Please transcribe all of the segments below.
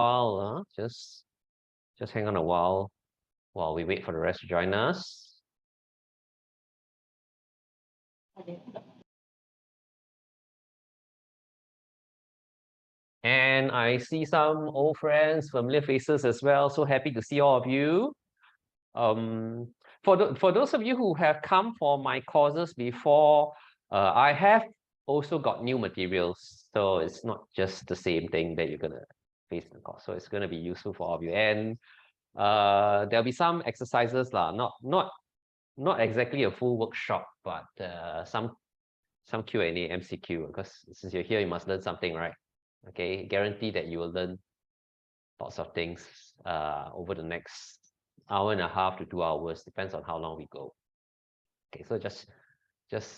while, just hang on a while we wait for the rest to join us. And I see some old friends, familiar faces as well. So happy to see all of you. For those of you who have come for my courses before, I have also got new materials. So it's not just the same thing that you're gonna face in the course. So it's gonna be useful for all of you. And there'll be some exercises lah, not exactly a full workshop, but some Q&A, MCQ, because since you're here, you must learn something, right? Okay, guarantee that you will learn lots of things over the next hour and a half to 2 hours, depends on how long we go. Okay, so just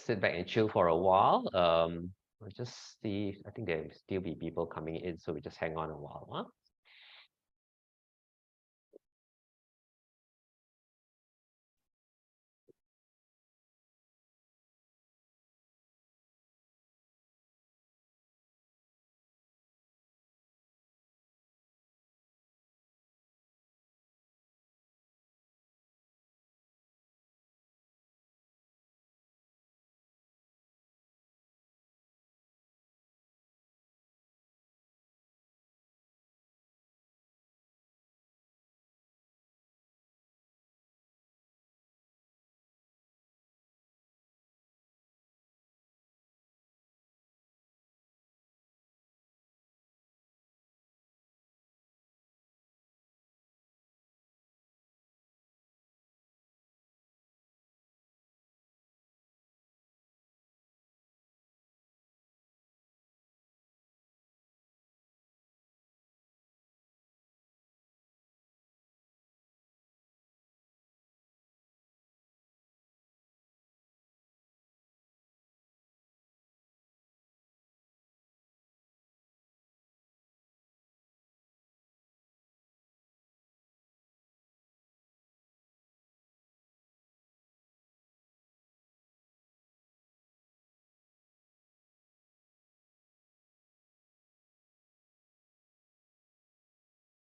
sit back and chill for a while. I'll just see, I think there'll still be people coming in, so we just hang on a while. Huh?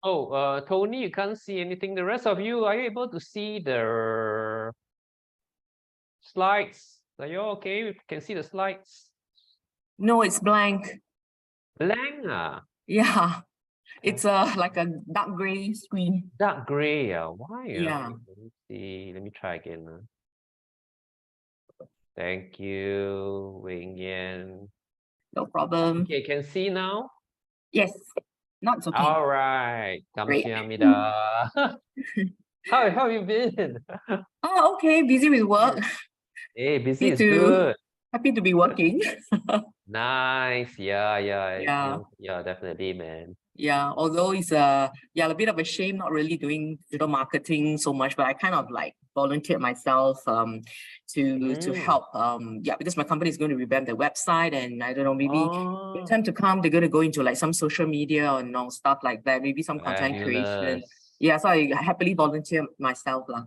Oh, Tony, you can't see anything. The rest of you, are you able to see the slides? Are you okay? You can see the slides? No, it's blank. Blank? Yeah, it's like a dark gray screen. Dark gray. Why? Yeah. Let me see. Let me try again. Thank you, Wing Yan. No problem. Okay, can see now? Yes. No, it's okay. All right. Great. Kamsahamnida. How have you been? Oh, okay. Busy with work. Hey, busy is good. Happy to be working. Nice. Yeah, definitely, man. Yeah, although it's a bit of a shame not really doing digital marketing so much, but I kind of like volunteered myself to help because my company is going to revamp their website, and I don't know, maybe in time to come they're going to go into like some social media or stuff like that, maybe some content creation. Yeah, so I happily volunteer myself lah.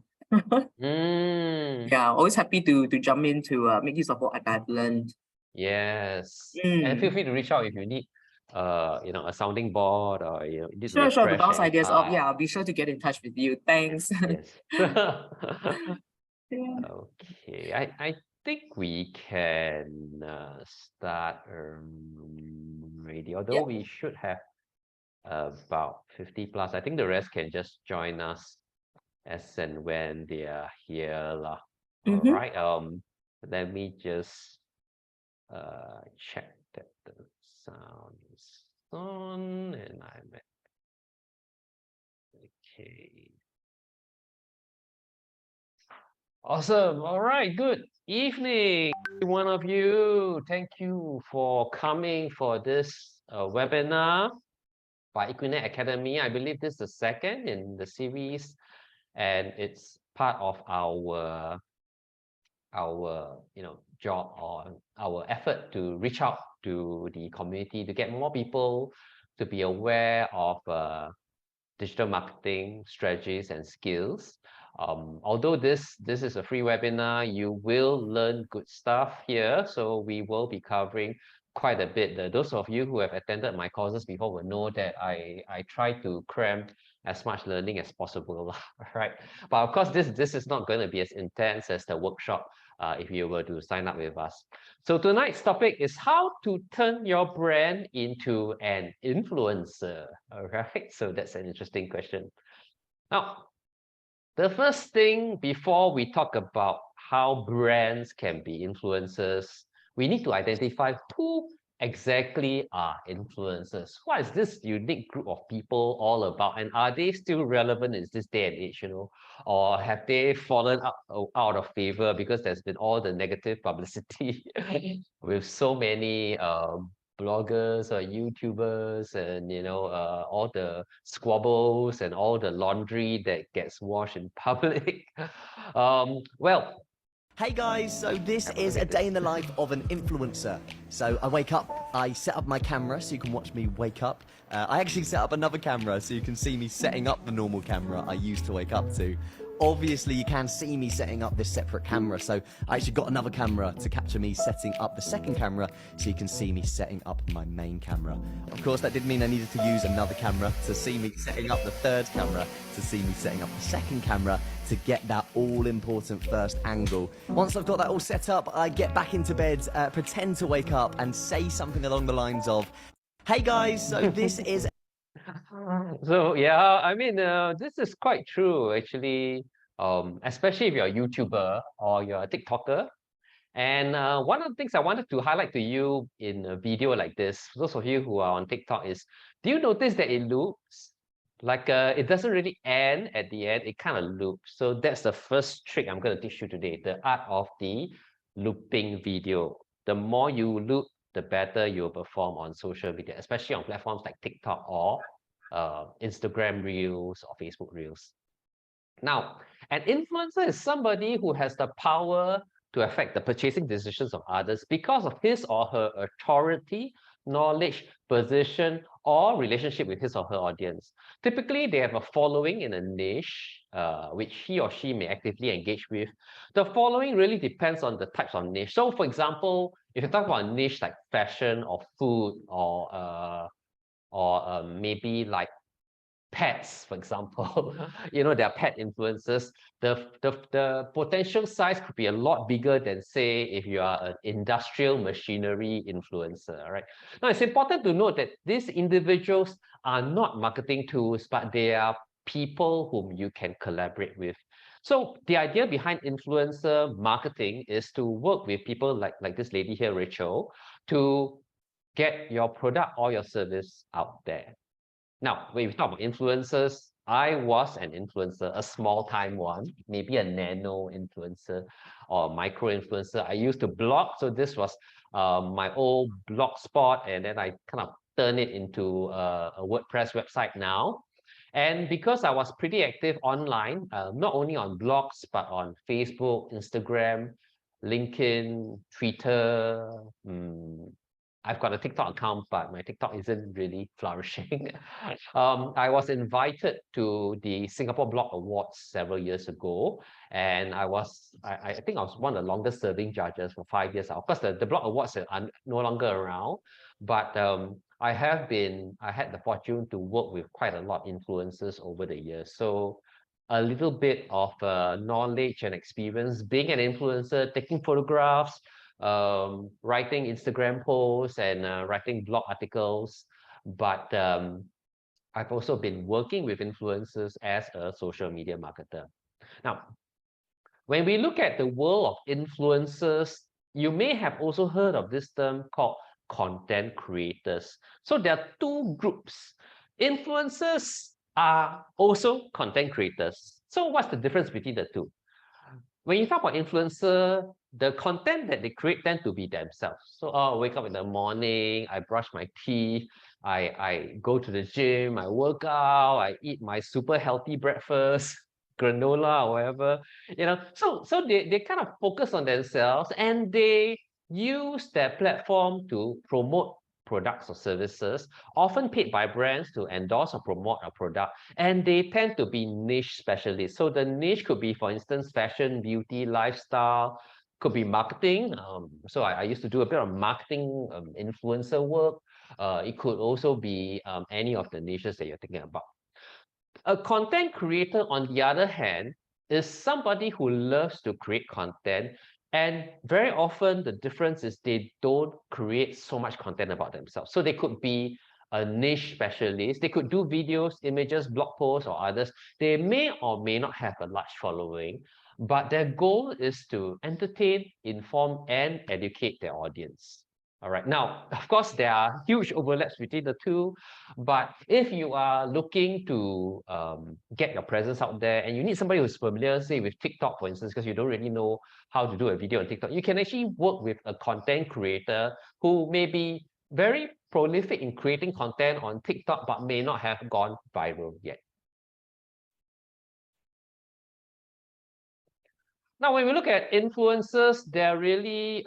Yeah, always happy to jump in to make use of what I've learned. Yes. And feel free to reach out if you need a sounding board, or sure, to bounce ideas off. Yeah, I'll be sure to get in touch with you. Thanks. Yes. Yeah. Okay, I think we can start already, although we should have about 50 plus. I think the rest can just join us as and when they are here lah. All right. Let me just check that the sound is on, and I'm at okay. Awesome. All right, good evening, one of you. Thank you for coming for this webinar by Equinet Academy. I believe this is the second in the series, and it's part of our job, or our effort to reach out to the community, to get more people to be aware of digital marketing strategies and skills. Although this is a free webinar, you will learn good stuff here. So we will be covering quite a bit. Those of you who have attended my courses before will know that I try to cram as much learning as possible, right? But of course, this is not going to be as intense as the workshop if you were to sign up with us. So tonight's topic is how to turn your brand into an influencer. All right, so that's an interesting question. Now, the first thing before we talk about how brands can be influencers, we need to identify who exactly are influencers. What is this unique group of people all about? And are they still relevant in this day and age, or have they fallen out of favor because there's been all the negative publicity with so many bloggers or YouTubers and all the squabbles and all the laundry that gets washed in public. Well, hey guys, so this is a day in the life of an influencer. So I wake up, I set up my camera so you can watch me wake up. I actually set up another camera so you can see me setting up the normal camera I used to wake up to. Obviously, you can see me setting up this separate camera, so I actually got another camera to capture me setting up the second camera so you can see me setting up my main camera. Of course, that did mean I needed to use another camera to see me setting up the third camera, to see me setting up the second camera, to get that all-important first angle. Once I've got that all set up, I get back into bed, pretend to wake up, and say something along the lines of, hey guys, so this is... So yeah, I mean, this is quite true actually, especially if you're a YouTuber or you're a TikToker. And one of the things I wanted to highlight to you in a video like this, for those of you who are on TikTok, is, do you notice that it loops? Like it doesn't really end at the end, it kind of loops. So that's the first trick I'm going to teach you today, the art of the looping video. The more you loop, the better you'll perform on social media, especially on platforms like TikTok or Instagram Reels or Facebook Reels. Now, an influencer is somebody who has the power to affect the purchasing decisions of others because of his or her authority, knowledge, position, or relationship with his or her audience. Typically, they have a following in a niche, which he or she may actively engage with. The following really depends on the types of niche. So, for example, if you talk about a niche like fashion or food or maybe like pets, for example, there are pet influencers. The potential size could be a lot bigger than, say, if you are an industrial machinery influencer, right? Now, it's important to note that these individuals are not marketing tools, but they are people whom you can collaborate with. So the idea behind influencer marketing is to work with people like this lady here, Rachel, to get your product or your service out there. Now, when we talk about influencers, I was an influencer, a small-time one, maybe a nano influencer or micro influencer. I used to blog, so this was my old blog spot, and then I kind of turned it into a WordPress website now. And because I was pretty active online, not only on blogs, but on Facebook, Instagram, LinkedIn, Twitter, I've got a TikTok account, but my TikTok isn't really flourishing. I was invited to the Singapore Blog Awards several years ago, and I think I was one of the longest serving judges for 5 years. Of course, the Blog Awards are no longer around, but I had the fortune to work with quite a lot of influencers over the years. So a little bit of knowledge and experience being an influencer, taking photographs, writing Instagram posts and writing blog articles, but I've also been working with influencers as a social media marketer. Now, when we look at the world of influencers, you may have also heard of this term called content creators. So there are two groups. Influencers are also content creators. So what's the difference between the two? When you talk about influencer, the content that they create tend to be themselves. So I wake up in the morning, I brush my teeth, I go to the gym, I work out, I eat my super healthy breakfast, granola or whatever, So they kind of focus on themselves and they use their platform to promote products or services, often paid by brands to endorse or promote a product, and they tend to be niche specialists. So the niche could be, for instance, fashion, beauty, lifestyle, could be marketing. So I used to do a bit of marketing influencer work. It could also be any of the niches that you're thinking about. A content creator, on the other hand, is somebody who loves to create content. And very often the difference is they don't create so much content about themselves. So they could be a niche specialist. They could do videos, images, blog posts, or others. They may or may not have a large following, but their goal is to entertain, inform, and educate their audience. All right. Now, of course, there are huge overlaps between the two, but if you are looking to get your presence out there and you need somebody who's familiar, say with TikTok, for instance, because you don't really know how to do a video on TikTok, you can actually work with a content creator who may be very prolific in creating content on TikTok, but may not have gone viral yet. Now, when we look at influencers, there are really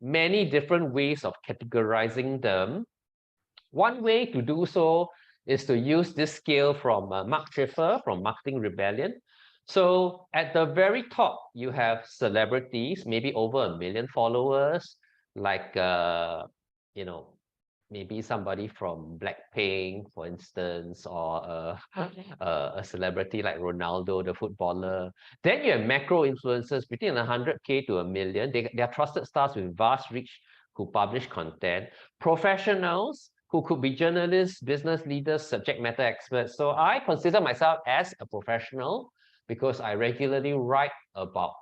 many different ways of categorizing them. One way to do so is to use this scale from Mark Triffer from Marketing Rebellion. So at the very top, you have celebrities, maybe over 1 million followers, like, you know, maybe somebody from Blackpink, for instance, or a celebrity like Ronaldo, the footballer. Then you have macro influencers between 100K to 1 million. They are trusted stars with vast reach who publish content. Professionals who could be journalists, business leaders, subject matter experts. So I consider myself as a professional because I regularly write about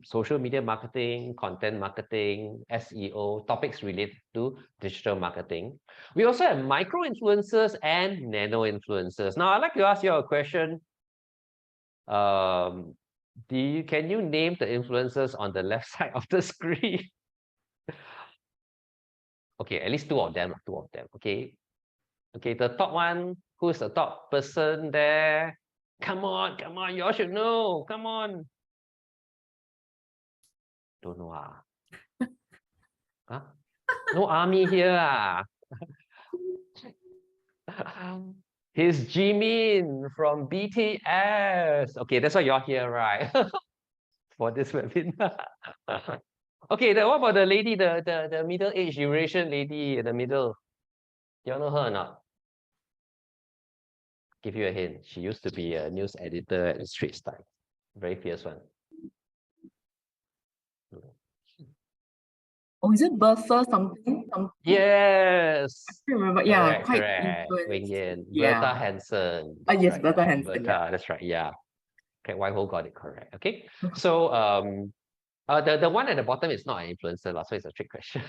social media marketing, content marketing, SEO, topics related to digital marketing. We also have micro influencers and nano influencers. Now, I'd like to ask you a question. Can you name the influencers on the left side of the screen? Okay, at least two of them. Okay. Okay, the top one, who's the top person there? Come on, you all should know. Come on. Don't know. Huh? No army here. He's Jimin from BTS. Okay, that's why you're here, right? For this webinar. Okay, what about the lady, the middle-aged Eurasian lady in the middle? Do you know her or not? Give you a hint. She used to be a news editor at the Straits Times. Very fierce one. Oh, is it Bertha something? Yes. I remember. Yeah, quite correct. influenced. Bertha Yeah. Hansen. Yes, right, Bertha Hansen. Bertha, Yeah. that's right. Yeah. Okay, Whitehall got it correct. Okay. So the one at the bottom is not an influencer, so it's a trick question.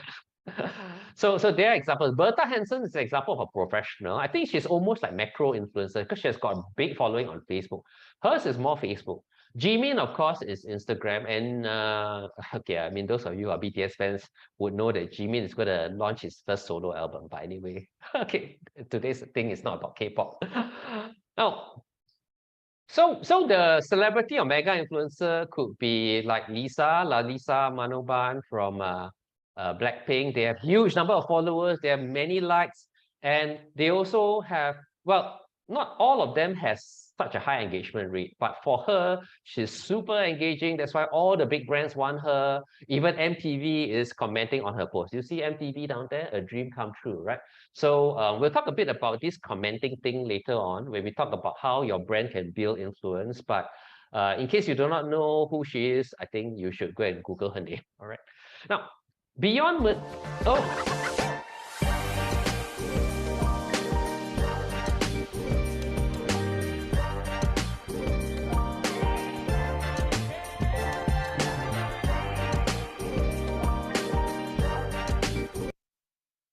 So there are examples. Bertha Hansen is an example of a professional. I think she's almost like macro influencer because she has got a big following on Facebook. Hers is more Facebook. Jimin, of course, is Instagram. And okay, I mean, those of you who are BTS fans would know that Jimin is going to launch his first solo album. But anyway, okay, today's thing is not about K-pop. Now, so the celebrity or mega influencer could be like Lalisa Manoban from Blackpink. They have huge number of followers. They have many likes, and they also have, well, not all of them has such a high engagement rate, but for her, she's super engaging. That's why all the big brands want her. Even MTV is commenting on her post. You see MTV down there, a dream come true, right? So we'll talk a bit about this commenting thing later on when we talk about how your brand can build influence. But in case you do not know who she is, I think you should go and Google her name. All right. Now, beyond... Oh.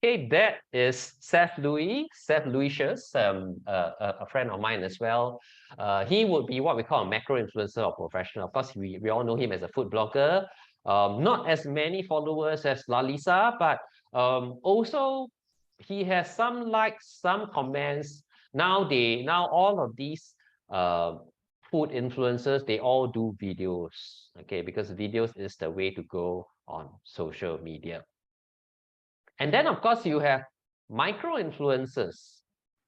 Okay, that is Seth Lucius, a friend of mine as well. He would be what we call a macro influencer or professional. Of course, we all know him as a food blogger. Not as many followers as Lalisa, but also he has some likes, some comments. Now all of these food influencers, they all do videos, okay, because videos is the way to go on social media. And then, of course, you have micro influencers.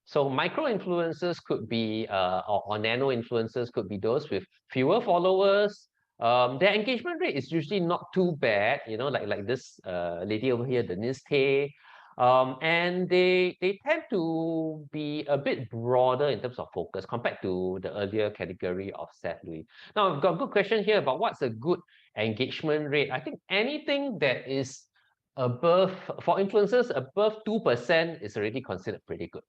So micro influencers could be, or nano influencers could be those with fewer followers, their engagement rate is usually not too bad, you know, like this lady over here, Denise Tay. And they tend to be a bit broader in terms of focus compared to the earlier category of Seth Louis. Now, I've got a good question here about what's a good engagement rate. I think anything that is above, for influencers, above 2% is already considered pretty good.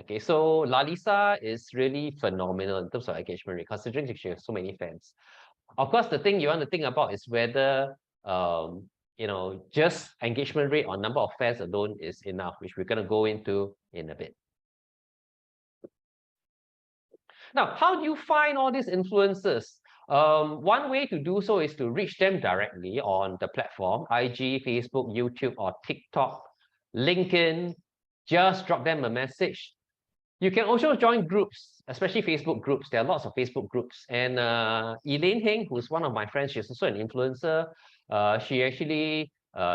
Okay, so Lalisa is really phenomenal in terms of engagement rate, considering she has so many fans. Of course, the thing you want to think about is whether you know, just engagement rate or number of fans alone is enough, which we're going to go into in a bit. Now, how do you find all these influencers? One way to do so is to reach them directly on the platform, IG, Facebook, YouTube, or TikTok, LinkedIn. Just drop them a message. You can also join groups, especially Facebook groups. There are lots of Facebook groups. And Elaine Heng, who's one of my friends, she's also an influencer. She actually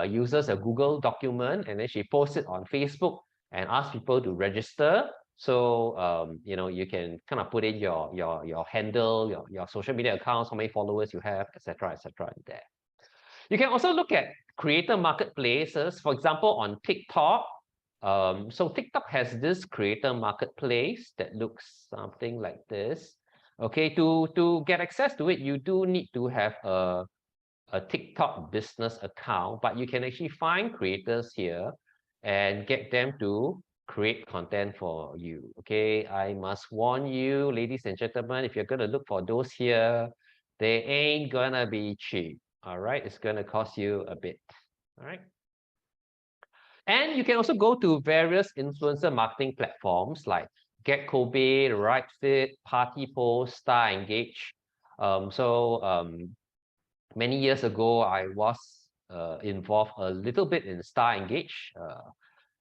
uses a Google document and then she posts it on Facebook and asks people to register. So you know, you can kind of put in your handle, your social media accounts, how many followers you have, etc., in there. You can also look at creator marketplaces. For example, on TikTok. So TikTok has this creator marketplace that looks something like this. Okay, to get access to it, you do need to have a TikTok business account, but you can actually find creators here and get them to create content for you. Okay, I must warn you, ladies and gentlemen, if you're going to look for those here, they ain't gonna be cheap. All right, it's gonna cost you a bit. All right. And you can also go to various influencer marketing platforms like Get Kobe, Right Fit, Party Post, Star Engage. Many years ago, I was involved a little bit in Star Engage,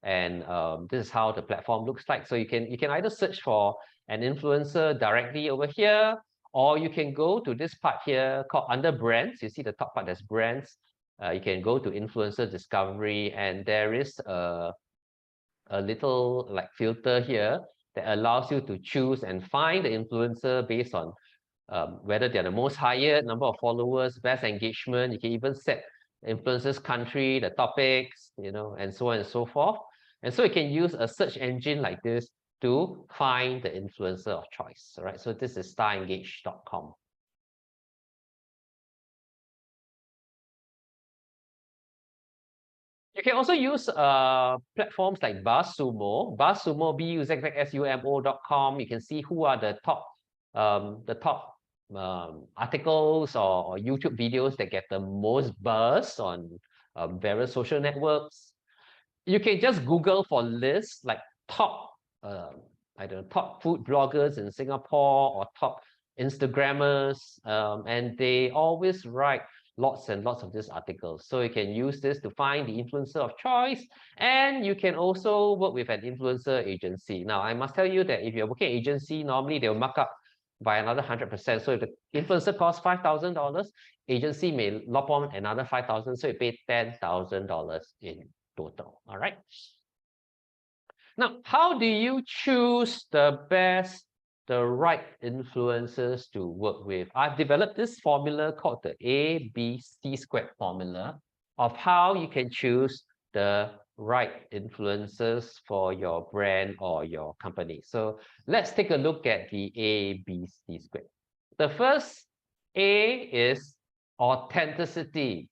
and this is how the platform looks like. So you can either search for an influencer directly over here, or you can go to this part here called under brands. You see the top part, there's brands. You can go to influencer discovery, and there is a little like filter here that allows you to choose and find the influencer based on whether they're the most hired, number of followers, best engagement. You can even set influencers country, the topics, you know, and so on and so forth. And so you can use a search engine like this to find the influencer of choice. All right, so this is starengage.com. You can also use platforms like BuzzSumo, BuzzSumo.com. You can see who are the top articles or YouTube videos that get the most buzz on various social networks. You can just Google for lists like top, I don't know, top food bloggers in Singapore or top Instagrammers, and they always write lots and lots of these articles. So you can use this to find the influencer of choice, and you can also work with an influencer agency. Now, I must tell you that if you're working agency, normally they'll mark up by another 100%. So if the influencer costs $5,000, agency may lop on another $5,000, so you pay $10,000 in total. All right. Now, how do you choose the right influencers to work with? I've developed this formula called the ABC squared formula of how you can choose the right influencers for your brand or your company. So let's take a look at the ABC squared. The first A is authenticity.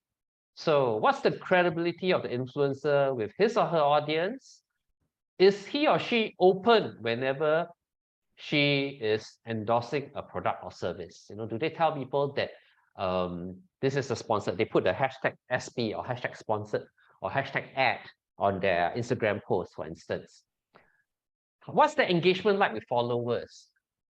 So what's the credibility of the influencer with his or her audience? Is he or she open whenever she is endorsing a product or service? You know, do they tell people that this is a sponsored? They put the hashtag SP or hashtag sponsored or hashtag ad on their Instagram post, for instance. What's the engagement like with followers?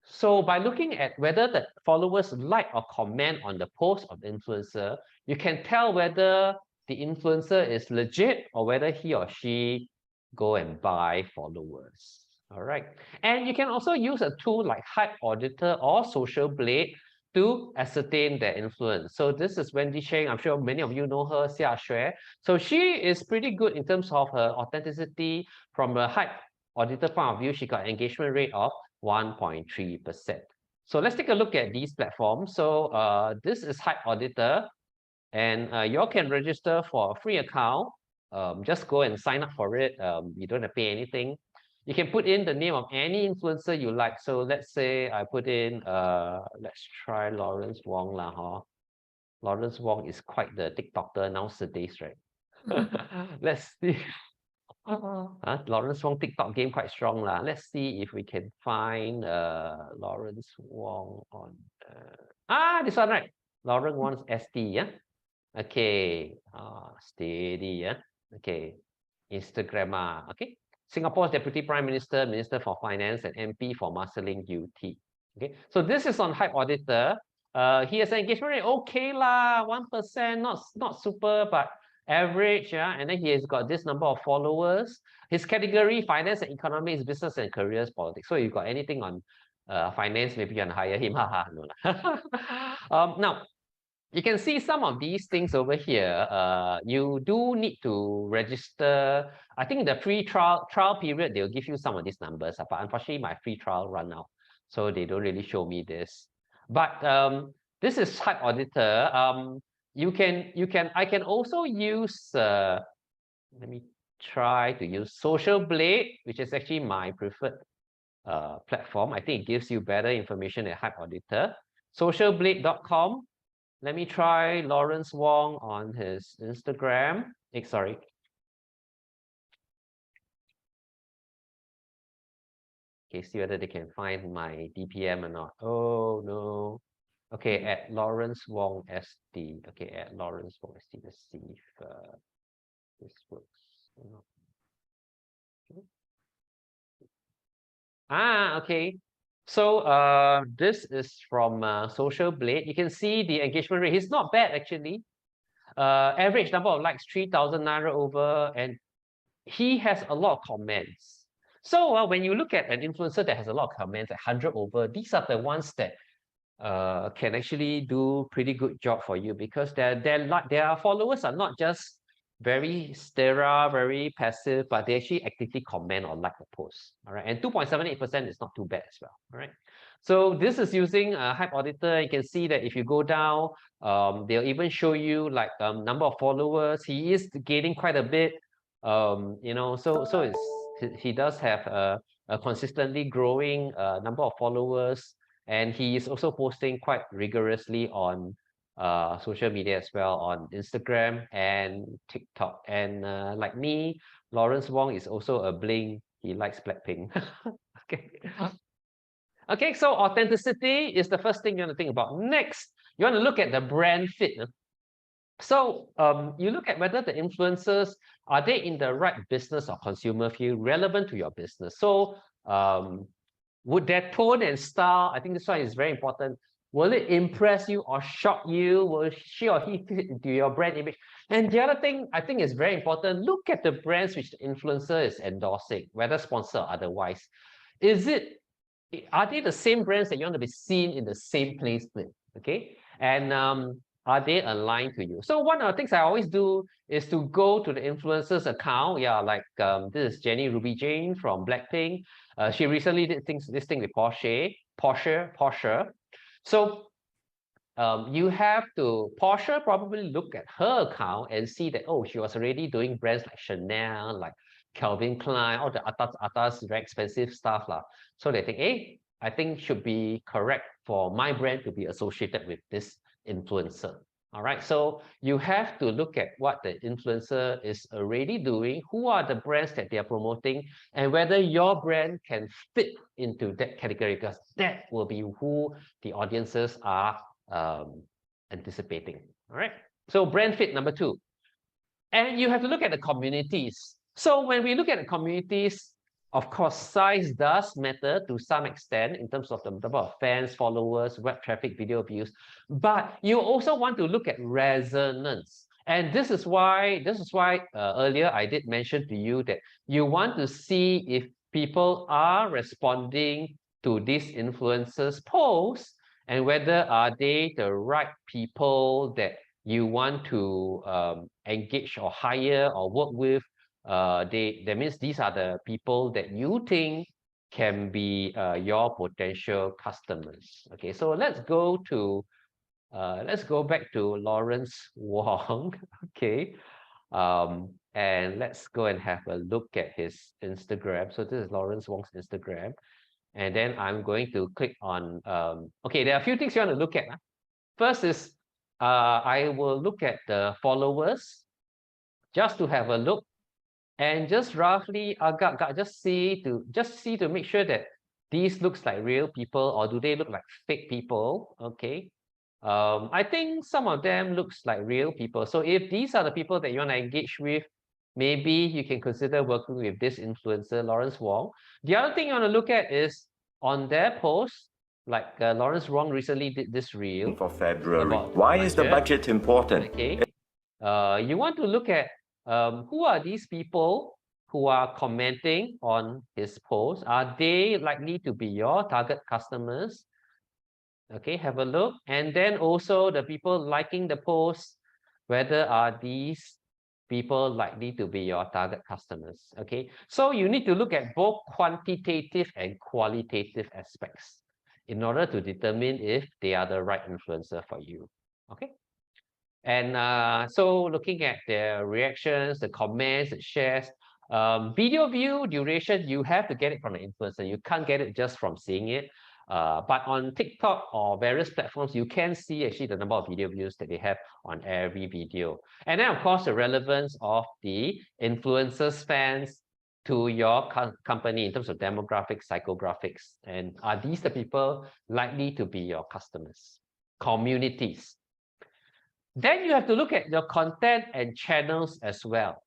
So by looking at whether the followers like or comment on the post of the influencer, you can tell whether the influencer is legit or whether he or she go and buy followers. All right. And you can also use a tool like Hype Auditor or Social Blade to ascertain their influence. So this is Wendy Cheng. I'm sure many of you know her, Xia Xue. So she is pretty good in terms of her authenticity. From a Hype Auditor point of view, she got an engagement rate of 1.3%. So let's take a look at these platforms. So this is Hype Auditor, and you all can register for a free account. Just go and sign up for it. You don't have to pay anything. You can put in the name of any influencer you like. So let's say I put in, let's try Lawrence Wong lah, huh? Lawrence Wong is quite the TikToker nowadays, right? Let's see. Lawrence Wong TikTok game quite strong lah. Let's see if we can find Lawrence Wong on this one, right? Lawrence Wong's ST, yeah. Okay, steady, yeah. Okay, Instagram, okay. Singapore's Deputy Prime Minister, Minister for Finance, and MP for Marsiling UT. Okay, so this is on Hype Auditor. He has an engagement rate okay lah, 1%, not super, but average, yeah. And then he has got this number of followers. His category: finance and economics, business and careers, politics. So you got anything on finance, maybe you can hire him. No. Now, you can see some of these things over here. You do need to register. I think the free trial period, they'll give you some of these numbers, but unfortunately my free trial run out, so they don't really show me this. But this is Hype Auditor. I can also use, let me try to use Social Blade, which is actually my preferred platform. I think it gives you better information at Hype Auditor. Socialblade.com. Let me try Lawrence Wong on his Instagram. Sorry. Okay, see whether they can find my DPM or not. Oh no. Okay, at Lawrence Wong ST. Okay, at Lawrence Wong ST. Let's see if this works. Okay. So this is from Social Blade. You can see the engagement rate. It's not bad actually. Average number of likes 3,900 over, and he has a lot of comments. So when you look at an influencer that has a lot of comments, 100 over, these are the ones that can actually do pretty good job for you, because their followers are not just very sterile, very passive, but they actually actively comment or like the post. All right, and 2.78% is not too bad as well. All right, so this is using a Hype Auditor. You can see that if you go down, they'll even show you like number of followers. He is gaining quite a bit. You know, so he does have a consistently growing number of followers, and he is also posting quite rigorously on social media as well, on Instagram and TikTok. And like me, Lawrence Wong is also a bling. He likes Blackpink. Okay. Okay, so authenticity is the first thing you want to think about. Next, you want to look at the brand fit. So you look at whether the influencers, are they in the right business or consumer field, relevant to your business. So would their tone and style, I think this one is very important. Will it impress you or shock you? Will she or he fit into your brand image? And the other thing I think is very important, look at the brands which the influencer is endorsing, whether sponsor or otherwise. Are they the same brands that you want to be seen in the same place with? Okay. And are they aligned to you? So one of the things I always do is to go to the influencer's account. Yeah, like this is Jenny Ruby Jane from Blackpink. She recently did this thing with Porsche. So you have to, Porsche probably look at her account and see that, oh, she was already doing brands like Chanel, like Calvin Klein, all the atas very expensive stuff lah. So they think, hey, I think should be correct for my brand to be associated with this influencer. All right, so you have to look at what the influencer is already doing, who are the brands that they are promoting, and whether your brand can fit into that category, because that will be who the audiences are anticipating. All right, so brand fit number 2. And you have to look at the communities. So when we look at the communities, of course, size does matter to some extent in terms of the number of fans, followers, web traffic, video views, but you also want to look at resonance. And this is why earlier I did mention to you that you want to see if people are responding to these influencers' posts, and whether are they the right people that you want to engage or hire or work with. That means these are the people that you think can be your potential customers. Okay, so let's go back to Lawrence Wong. Okay, and let's go and have a look at his Instagram. So this is Lawrence Wong's Instagram, and then I'm going to click on okay, there are a few things you want to look at. First is I will look at the followers just to have a look, and just roughly just see to make sure that these looks like real people, or do they look like fake people. Okay, I think some of them looks like real people. So if these are the people that you want to engage with, maybe you can consider working with this influencer, Lawrence Wong. The other thing you want to look at is on their post, like Lawrence Wong recently did this reel for February. about Why is the budget important? Okay, you want to look at who are these people who are commenting on his post? Are they likely to be your target customers? Okay, have a look. And then also the people liking the post, whether are these people likely to be your target customers? Okay, so you need to look at both quantitative and qualitative aspects in order to determine if they are the right influencer for you. Okay. And so looking at their reactions, the comments, the shares, video view duration, you have to get it from the influencer. You can't get it just from seeing it. But on TikTok or various platforms, you can see actually the number of video views that they have on every video. And then, of course, the relevance of the influencers' fans to your company in terms of demographics, psychographics. And are these the people likely to be your customers? Communities. Then you have to look at your content and channels as well.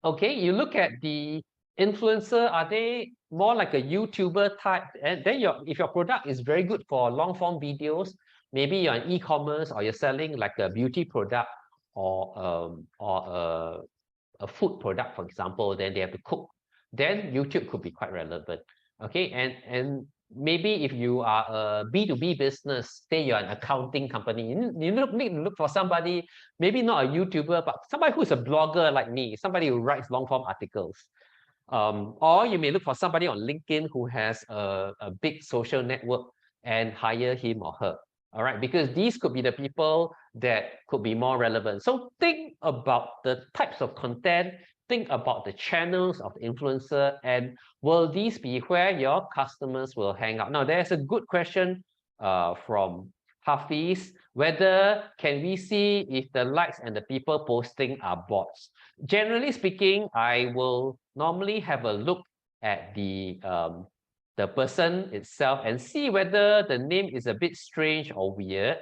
Okay, you look at the influencer, are they more like a YouTuber type? And then if your product is very good for long form videos, maybe you're in e-commerce or you're selling like a beauty product or a food product, for example, then they have to cook. Then YouTube could be quite relevant. Okay, and maybe if you are a B2B business, say you're an accounting company, you need to look for somebody, maybe not a YouTuber, but somebody who's a blogger like me, somebody who writes long form articles. Or you may look for somebody on LinkedIn who has a big social network and hire him or her. All right, because these could be the people that could be more relevant. So think about the types of content, think about the channels of the influencer, and will these be where your customers will hang out? Now, there's a good question from Hafiz, whether can we see if the likes and the people posting are bots? Generally speaking, I will normally have a look at the person itself and see whether the name is a bit strange or weird,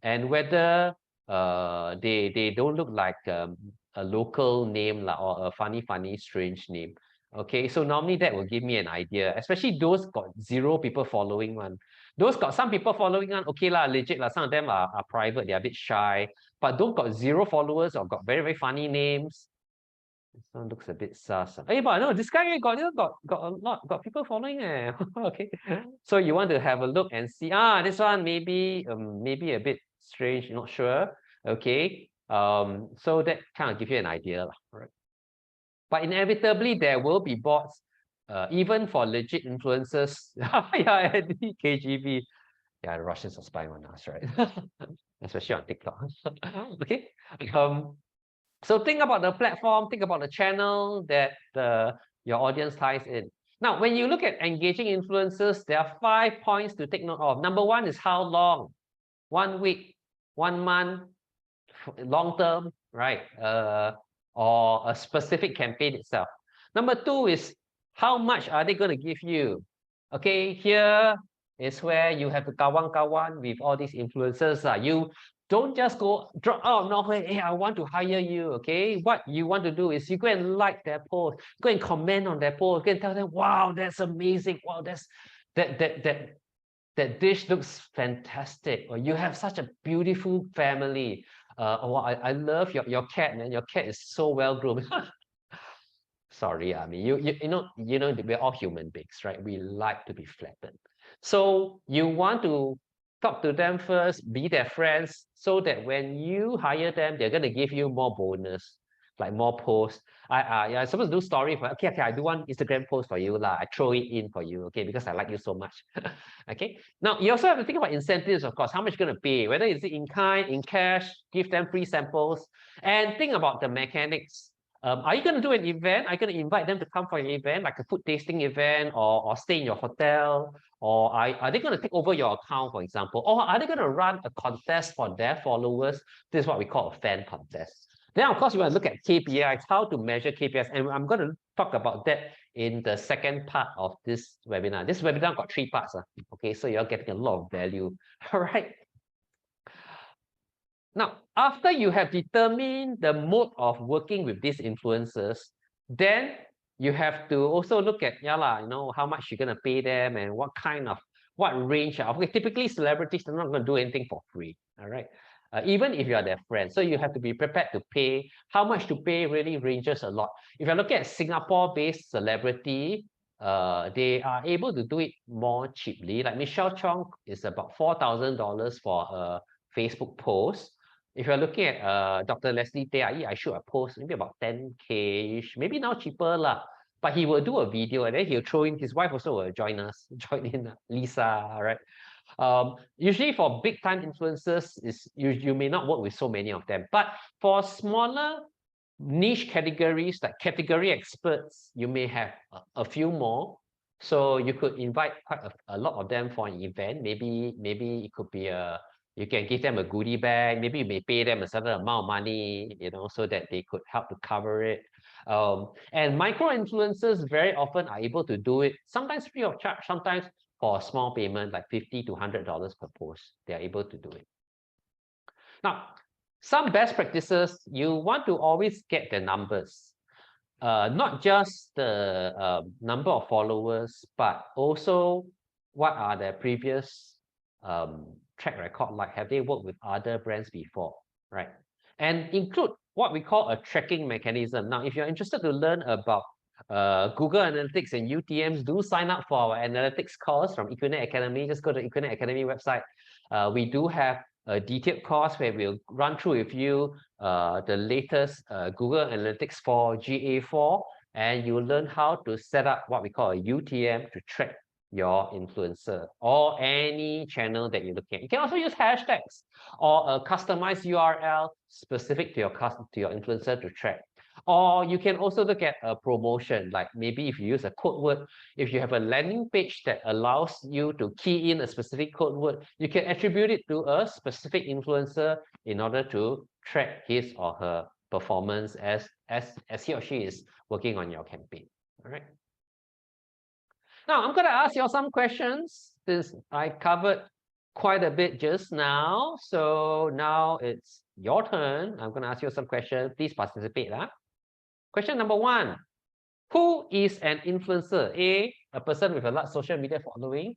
and whether they don't look like a local name or a funny strange name. Okay, so normally that will give me an idea, especially those got 0 people following one. Those got some people following one, okay lah, legit lah, some of them are private, they're a bit shy, but those got 0 followers or got very funny names. This one looks a bit sus. Hey, but no, this guy got people following. Okay, so you want to have a look and see. This one maybe a bit strange, not sure. Okay, so that kind of give you an idea, right? But inevitably there will be bots, even for legit influencers. Yeah, KGB. Yeah, the Russians are spying on us, right? Especially on TikTok. Okay. So think about the platform, think about the channel that your audience ties in. Now, when you look at engaging influencers, there are 5 points to take note of. Number 1 is how long? 1 week, 1 month, long term, right? Or a specific campaign itself. Number 2 is how much are they going to give you? Okay, here is where you have to kawan-kawan with all these influencers. You don't just go drop out nowhere. Hey, I want to hire you. Okay, what you want to do is you go and like their post, go and comment on their post, go and tell them, wow, that's amazing. Wow, that dish looks fantastic. Or you have such a beautiful family. I love your cat, man. Your cat is so well groomed. Sorry, I mean you know we're all human beings, right? We like to be flattered. So you want to talk to them first, be their friends, so that when you hire them, they're going to give you more bonus. like more posts. I'm supposed to do story for, okay, I do one Instagram post for you lah. I throw it in for you, okay, because I like you so much. Okay. Now you also have to think about incentives, of course. How much you're gonna pay? Whether it's in kind, in cash, give them free samples, and think about the mechanics. Are you going to do an event? Are you going to invite them to come for your event, like a food tasting event, or stay in your hotel? Or are they going to take over your account, for example? Or are they going to run a contest for their followers? This is what we call a fan contest. Then, of course, you want to look at KPIs, how to measure KPIs. And I'm going to talk about that in the second part of this webinar. This webinar got 3 parts. Okay, so you're getting a lot of value. All right. Now, after you have determined the mode of working with these influencers, then you have to also look at, how much you're going to pay them and what range. Okay, typically celebrities are not going to do anything for free, all right? Even if you are their friend. So you have to be prepared to pay. How much to pay really ranges a lot. If you're looking at Singapore-based celebrity, they are able to do it more cheaply. Like Michelle Chong is about $4,000 for a Facebook post. If you're looking at Dr. Leslie Tay, I shoot a post maybe about 10K-ish, maybe now cheaper lah. But he will do a video and then he'll throw in, his wife also will join in, Lisa, all right? Usually for big time influencers, you may not work with so many of them. But for smaller niche categories, like category experts, you may have a few more. So you could invite quite a lot of them for an event. Maybe it could be you can give them a goodie bag. Maybe you may pay them a certain amount of money, so that they could help to cover it. And micro influencers very often are able to do it, sometimes free of charge, sometimes for a small payment, like $50 to $100 per post. They are able to do it. Now, some best practices, you want to always get the numbers. Not just the number of followers, but also what are their previous track record like. Have they worked with other brands before, right? And include what we call a tracking mechanism. Now, if you're interested to learn about Google Analytics and UTMs, do sign up for our analytics course from Equinet Academy. Just go to Equinet Academy website. We do have a detailed course where we'll run through with you the latest Google Analytics for GA4, and you'll learn how to set up what we call a UTM to track your influencer or any channel that you're looking at. You can also use hashtags or a customized URL specific to your influencer to track. Or you can also look at a promotion, like maybe if you use a code word, if you have a landing page that allows you to key in a specific code word, you can attribute it to a specific influencer in order to track his or her performance as he or she is working on your campaign. All right. Now, I'm going to ask you all some questions since I covered quite a bit just now. So now it's your turn. I'm going to ask you some questions. Please participate. Question number 1. Who is an influencer? A person with a large social media following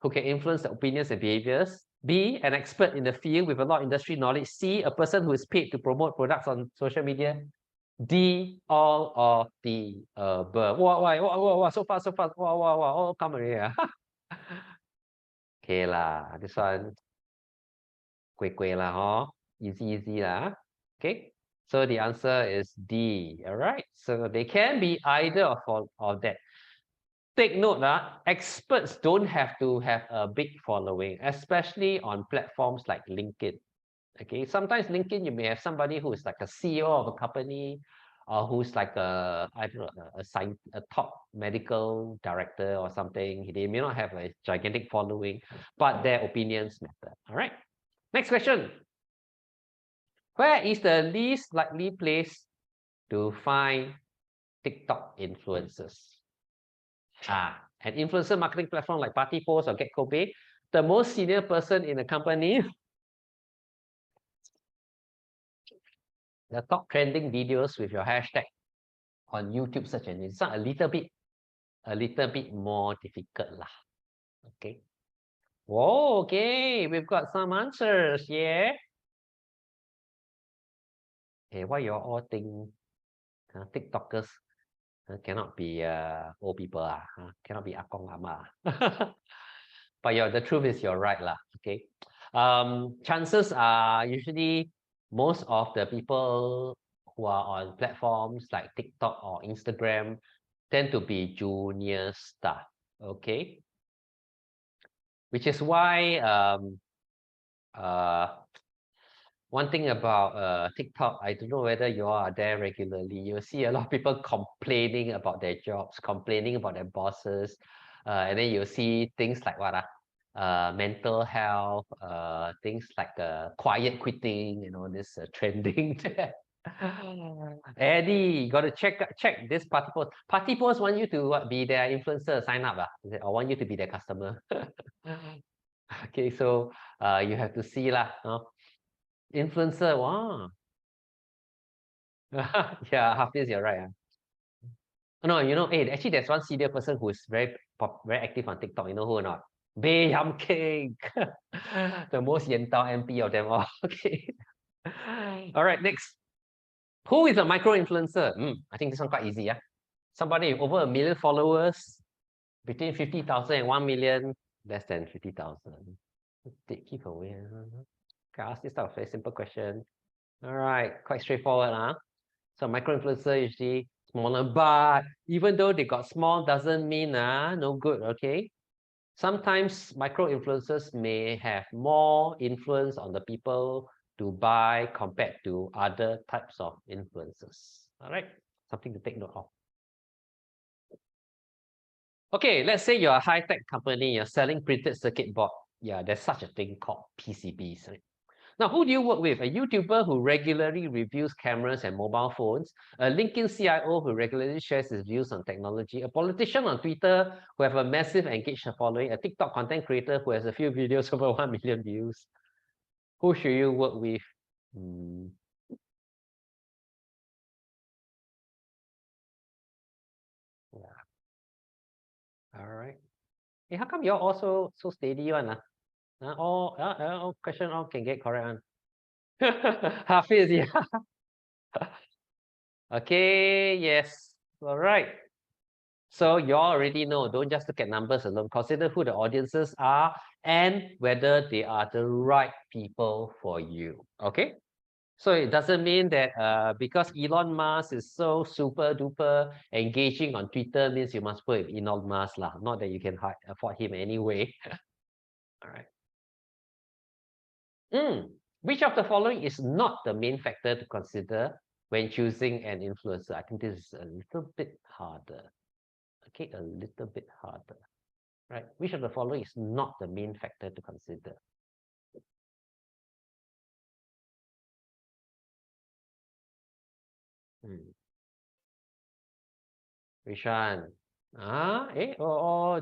who can influence the opinions and behaviors. B, an expert in the field with a lot of industry knowledge. C, a person who is paid to promote products on social media. D, all of the above. Wow, so fast. Wow, come here. Okay lah, this one. Kueh lah, easy lah. Okay, so the answer is D. All right, so they can be either of that. Take note, experts don't have to have a big following, especially on platforms like LinkedIn. Okay, sometimes LinkedIn, you may have somebody who is like a CEO of a company, or who's like a top medical director or something. They may not have a gigantic following, but their opinions matter. All right. Next question. Where is the least likely place to find TikTok influencers? An influencer marketing platform like Party Post or Get Kobe, the most senior person in the company, the top trending videos with your hashtag on YouTube search engine. It's not a little bit more difficult lah. Okay. Whoa, okay, we've got some answers. Yeah. Hey, why you all think TikTokers cannot be old people, cannot be akong ama. But the truth is you're right lah. Okay. Chances are usually most of the people who are on platforms like TikTok or Instagram tend to be junior staff, okay? Which is why one thing about TikTok, I don't know whether you all are there regularly. You'll see a lot of people complaining about their jobs, complaining about their bosses, and then you'll see things like what mental health, things like quiet quitting, you know, this trending. Eddie, you got to check this party post. Party post want you to be their influencer, sign up, or want you to be their customer. Okay, so you have to see lah. Influencer, wow. Yeah, Hafiz, you're right. No, you know, hey, actually, there's one senior person who is very active on TikTok. You know who or not? Bae Yam King, the most yentao MP of them all. Okay. All right, next. Who is a micro influencer? I think this one quite easy. Yeah, somebody with over 1 million followers, between 50,000 and 1 million, less than 50,000. Take keep away. Okay, ask this type of very simple question. All right, quite straightforward, huh? So micro influencer usually smaller, but even though they got small, doesn't mean no good. Okay. Sometimes micro influencers may have more influence on the people to buy compared to other types of influencers. All right, something to take note of. Okay, let's say you're a high-tech company, you're selling printed circuit board. Yeah, there's such a thing called PCBs. Right? Now, who do you work with? A YouTuber who regularly reviews cameras and mobile phones, a LinkedIn CIO who regularly shares his views on technology, a politician on Twitter who have a massive engaged following, a TikTok content creator who has a few videos over 1 million views. Who should you work with? Yeah. All right. Hey, how come you're also so steady one? All question all can get correct one. Hafiz, yeah. Okay, yes. All right. So you already know, don't just look at numbers alone. Consider who the audiences are and whether they are the right people for you. Okay. So it doesn't mean that because Elon Musk is so super duper engaging on Twitter means you must work with Elon Musk lah. Not that you can afford him anyway. All right. Which of the following is not the main factor to consider when choosing an influencer? I think this is a little bit harder. Okay, a little bit harder. Right? Which of the following is not the main factor to consider? Which one?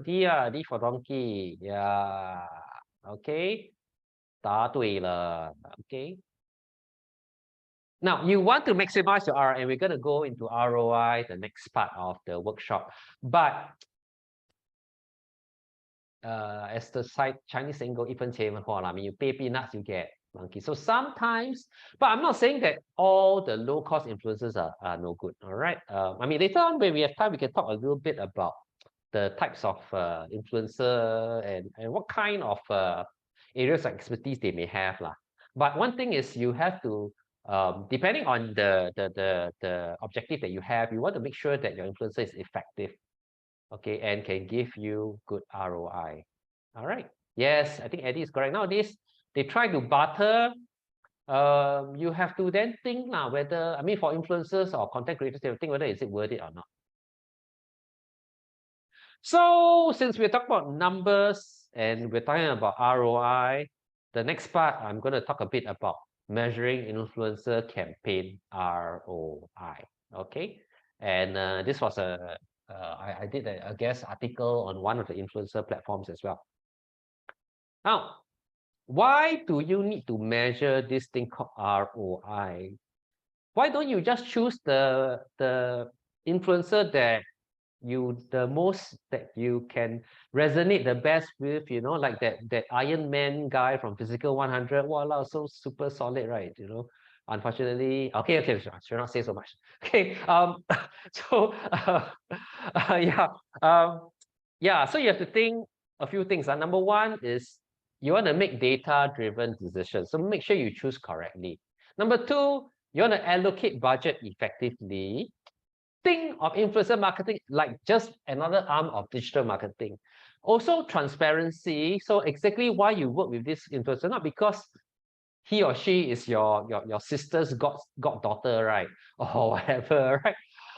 D for donkey. Yeah. Okay. 答对了. Okay. Now, you want to maximize your ROI, and we're going to go into ROI, the next part of the workshop. But as the Chinese saying go, 一分钱一分货, I mean, you pay peanuts, you get monkey. So sometimes, but I'm not saying that all the low-cost influencers are no good, all right? I mean, later on, when we have time, we can talk a little bit about the types of influencer and what kind of areas of expertise they may have lah. But one thing is you have to, depending on the objective that you have, you want to make sure that your influencer is effective, okay, and can give you good ROI. All right. Yes, I think Eddie is correct. Nowadays, they try to barter. You have to then think now whether, I mean, for influencers or content creators, they have to think whether is it worth it or not. So since we're talking about numbers and we're talking about ROI, the next part, I'm going to talk a bit about measuring influencer campaign ROI. Okay. And this was I did a guest article on one of the influencer platforms as well. Now, why do you need to measure this thing called ROI? Why don't you just choose the influencer that the most that you can resonate the best with, you know, like that Iron Man guy from Physical 100. Wow, so super solid, right? You know, unfortunately, okay, should not say so much. Okay, so yeah, so you have to think a few things. Number one is you want to make data-driven decisions, so make sure you choose correctly. Number two, you want to allocate budget effectively, think of influencer marketing like just another arm of digital marketing. Also transparency. So exactly why you work with this influencer, not because he or she is your sister's goddaughter, right? Or whatever, right?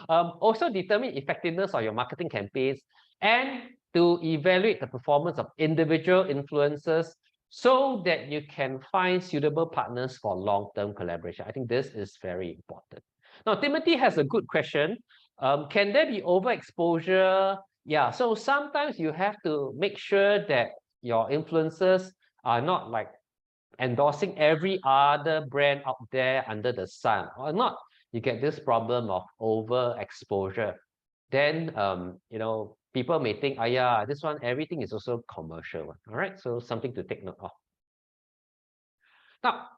Also determine effectiveness of your marketing campaigns and to evaluate the performance of individual influencers so that you can find suitable partners for long-term collaboration. I think this is very important. Now, Timothy has a good question. Can there be overexposure? Yeah, so sometimes you have to make sure that your influencers are not like endorsing every other brand out there under the sun, or not, you get this problem of overexposure. Then, you know, people may think, oh yeah, this one, everything is also commercial. All right, so something to take note of. Now,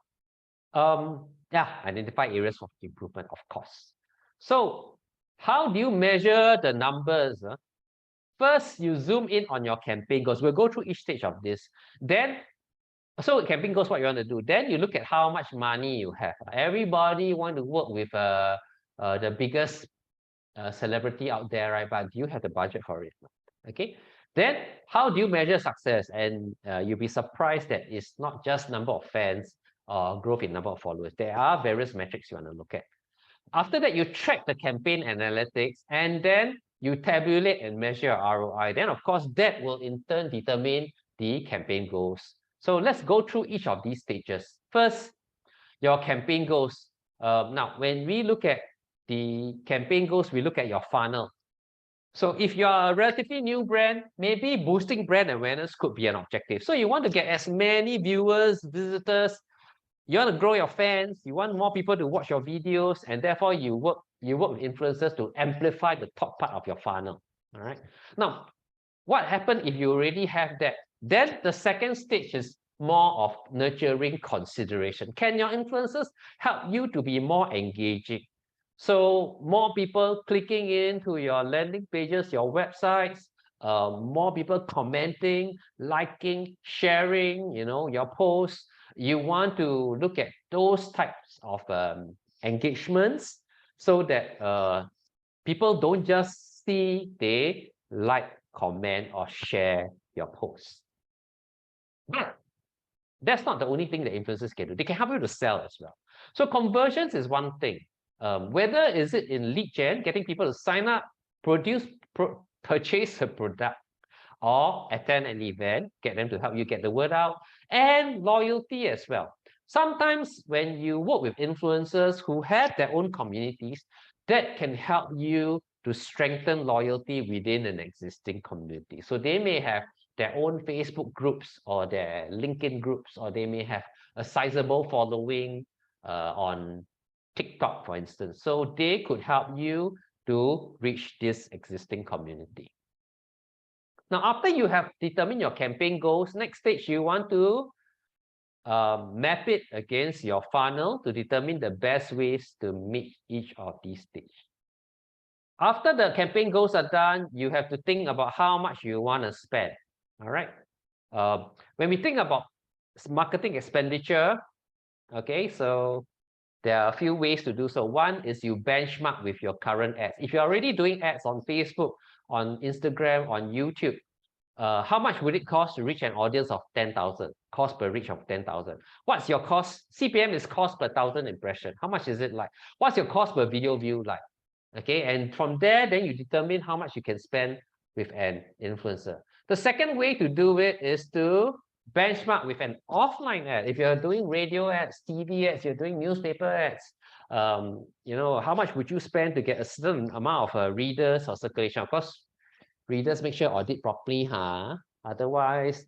yeah, identify areas of improvement, of course. So how do you measure the numbers? First, you zoom in on your campaign goals. We'll go through each stage of this. Then, so campaign goals, what you want to do. Then you look at how much money you have. Everybody want to work with the biggest celebrity out there, right? But do you have the budget for it? Okay. Then how do you measure success? And you'll be surprised that it's not just number of fans or growth in number of followers. There are various metrics you want to look at. After that, you track the campaign analytics, and then you tabulate and measure your ROI. Then, of course, that will in turn determine the campaign goals. So let's go through each of these stages. First, your campaign goals. Now, when we look at the campaign goals, we look at your funnel. So if you're a relatively new brand, maybe boosting brand awareness could be an objective. So you want to get as many viewers, visitors, you want to grow your fans, you want more people to watch your videos, and therefore you work with influencers to amplify the top part of your funnel. All right. Now, what happens if you already have that? Then the second stage is more of nurturing consideration. Can your influencers help you to be more engaging? So more people clicking into your landing pages, your websites, more people commenting, liking, sharing, you know, your posts. You want to look at those types of engagements so that people don't just see, they like, comment, or share your posts. But that's not the only thing that influencers can do. They can help you to sell as well. So conversions is one thing. Whether is it in lead gen, getting people to sign up, purchase a product, or attend an event, get them to help you get the word out, and loyalty as well. Sometimes when you work with influencers who have their own communities, that can help you to strengthen loyalty within an existing community. So they may have their own Facebook groups or their LinkedIn groups, or they may have a sizable following on TikTok, for instance. So they could help you to reach this existing community. Now, after you have determined your campaign goals, next stage, you want to map it against your funnel to determine the best ways to meet each of these stages. After the campaign goals are done, you have to think about how much you want to spend. All right. When we think about marketing expenditure, okay, so there are a few ways to do so. One is you benchmark with your current ads. If you're already doing ads on Facebook, on Instagram, on YouTube, how much would it cost to reach an audience of 10,000? Cost per reach of 10,000. What's your cost? CPM is cost per 1,000 impression. How much is it like? What's your cost per video view like? Okay, and from there, then you determine how much you can spend with an influencer. The second way to do it is to benchmark with an offline ad. If you're doing radio ads, TV ads, you're doing newspaper ads, you know, how much would you spend to get a certain amount of readers or circulation? Of course, readers make sure audit properly, huh? Otherwise,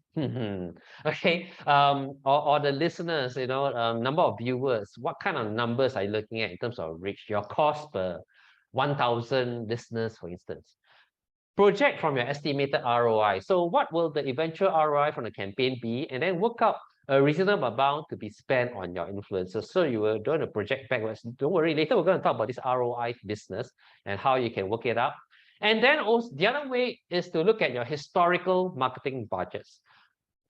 okay. Or the listeners, you know, number of viewers. What kind of numbers are you looking at in terms of reach? Your cost per 1,000 listeners, for instance. Project from your estimated ROI. So what will the eventual ROI from the campaign be? And then work out a reasonable amount to be spent on your influencers. So you will do a project backwards. Don't worry, later we're going to talk about this ROI business and how you can work it out. And then also the other way is to look at your historical marketing budgets.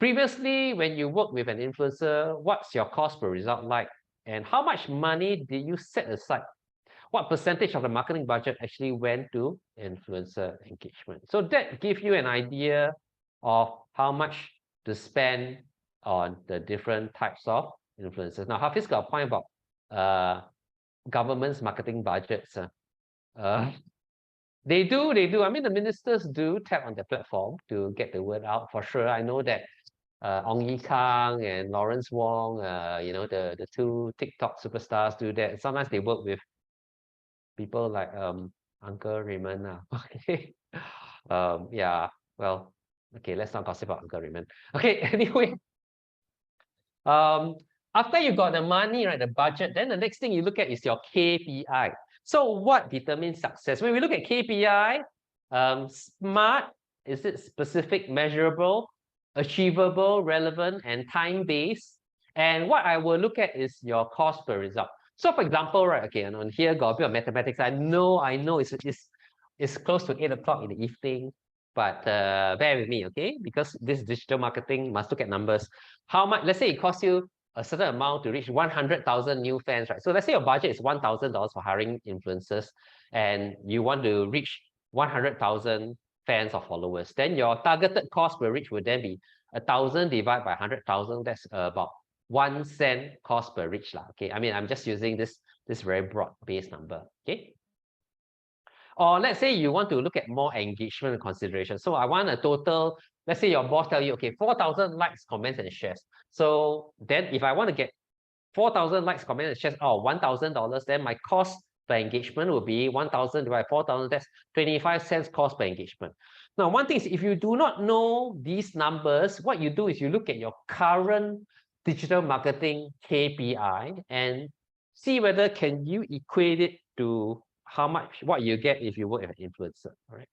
Previously, when you work with an influencer, what's your cost per result like? and how much money did you set aside? What percentage of the marketing budget actually went to influencer engagement? So that gives you an idea of how much to spend on the different types of influencers. Now, Hafiz got a point about government's marketing budgets. They do. I mean, the ministers do tap on the platform to get the word out for sure. I know that Ong Yi Kang and Lawrence Wong, you know, the two TikTok superstars do that. Sometimes they work with people like Uncle Raymond. Okay. Yeah, well, okay, let's not gossip about Uncle Raymond. Okay, anyway. After you got the money, right, the budget, then the next thing you look at is your KPI. So what determines success? When we look at KPI, SMART, is it specific, measurable, achievable, relevant, and time-based? And what I will look at is your cost per result. So for example, right, okay, and on here got a bit of mathematics. I know it's close to 8 o'clock in the evening, but bear with me, okay? Because this digital marketing must look at numbers. How much, let's say it costs you a certain amount to reach 100,000 new fans, right? So let's say your budget is $1,000 for hiring influencers, and you want to reach 100,000 fans or followers. Then your targeted cost per reach would then be 1,000 divided by 100,000. That's about 1 cent cost per reach, lah. Okay, I mean, I'm just using this very broad base number. Okay. Or let's say you want to look at more engagement and consideration. So I want a total, let's say your boss tell you, okay, 4,000 likes, comments, and shares. So then if I want to get 4,000 likes, comments, and shares, or $1,000, then my cost per engagement will be 1,000 divided by 4,000. That's 25 cents cost per engagement. Now, one thing is, if you do not know these numbers, what you do is you look at your current digital marketing KPI and see whether can you equate it to how much, what you get if you work as an influencer, all right?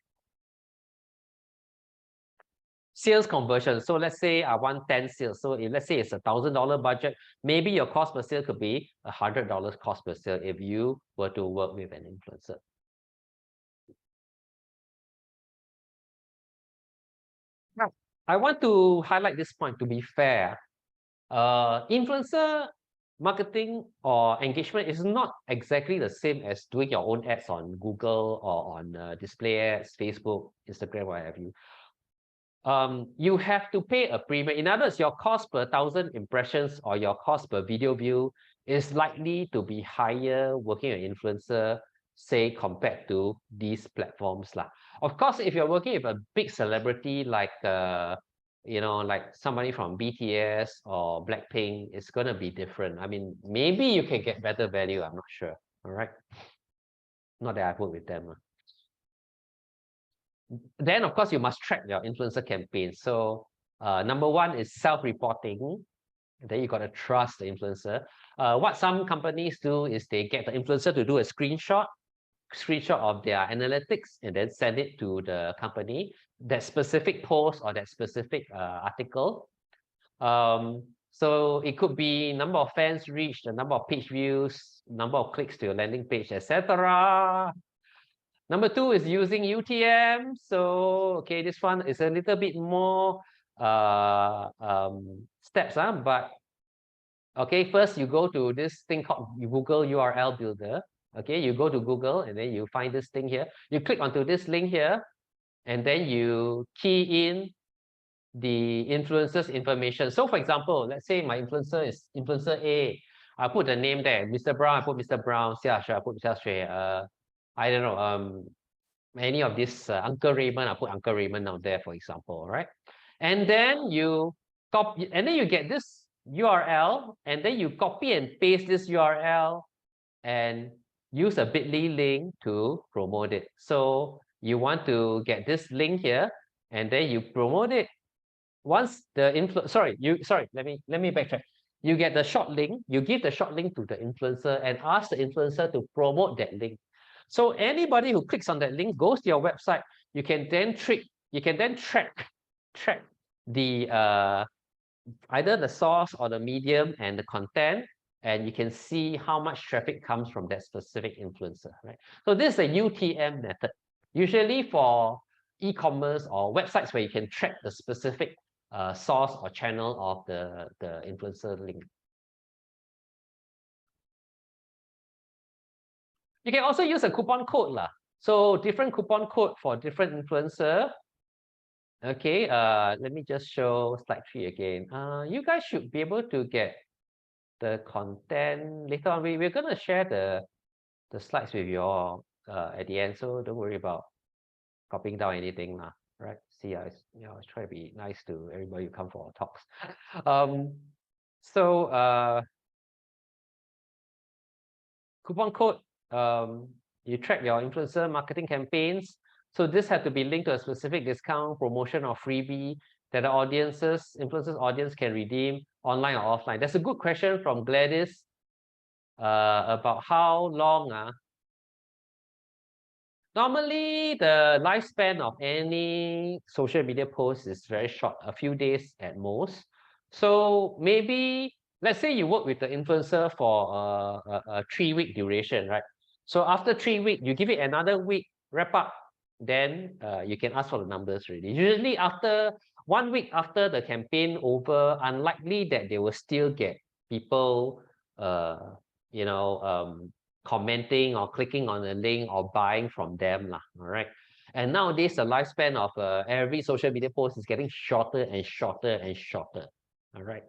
Sales conversion. So let's say I want 10 sales. So if let's say it's $1,000 budget, maybe your cost per sale could be $100 cost per sale if you were to work with an influencer. Now, I want to highlight this point. To be fair, influencer marketing or engagement is not exactly the same as doing your own ads on Google or on display ads, Facebook, Instagram, what have you. You have to pay a premium. In other words, your cost per 1,000 impressions or your cost per video view is likely to be higher working with an influencer, say, compared to these platforms. Of course, if you're working with a big celebrity like you know, like somebody from BTS or Blackpink, it's going to be different. I mean, maybe you can get better value. I'm not sure. All right. Not that I've worked with them. Then, of course, you must track your influencer campaign. So number one is self-reporting. Then you got to trust the influencer. What some companies do is they get the influencer to do a screenshot of their analytics and then send it to the company, that specific post or that specific article. So it could be number of fans reached, the number of page views, number of clicks to your landing page, etc. Number two is using UTM. So okay, this one is a little bit more steps, but okay, first you go to this thing called Google URL Builder. Okay, you go to Google and then you find this thing here. You click onto this link here, and then you key in the influencer's information. So for example, let's say my influencer is influencer A. I put the name there, Mr. Brown, I put Mr. Brown, Xia Shui, I put Xia Shui, I don't know, any of this Uncle Raymond, I put Uncle Raymond out there, for example, right? And then you copy, and then you get this URL, and then you copy and paste this URL and use a bit.ly link to promote it. So you want to get this link here, and then you promote it. Once the let me backtrack. You get the short link, you give the short link to the influencer and ask the influencer to promote that link. So anybody who clicks on that link goes to your website. You can then track the either the source or the medium and the content, and you can see how much traffic comes from that specific influencer, right? So this is a UTM method. Usually for e-commerce or websites where you can track the specific source or channel of the influencer link. You can also use a coupon code lah. So different coupon code for different influencer. Okay, let me just show slide 3 again. You guys should be able to get the content later on. We're gonna share the slides with you all at the end, so don't worry about copying down anything lah. Right? See, I try to be nice to everybody who come for our talks. Coupon code, you track your influencer marketing campaigns. So this had to be linked to a specific discount, promotion, or freebie that the influencers audience can redeem online or offline. That's a good question from Gladys about how long. Normally, the lifespan of any social media post is very short, a few days at most. So maybe, let's say you work with the influencer for a 3-week duration, right? So after 3 weeks, you give it another week, wrap up, then you can ask for the numbers really. Usually after 1 week after the campaign over, unlikely that they will still get people, commenting or clicking on the link or buying from them lah. All right. And nowadays, the lifespan of every social media post is getting shorter and shorter and shorter. All right.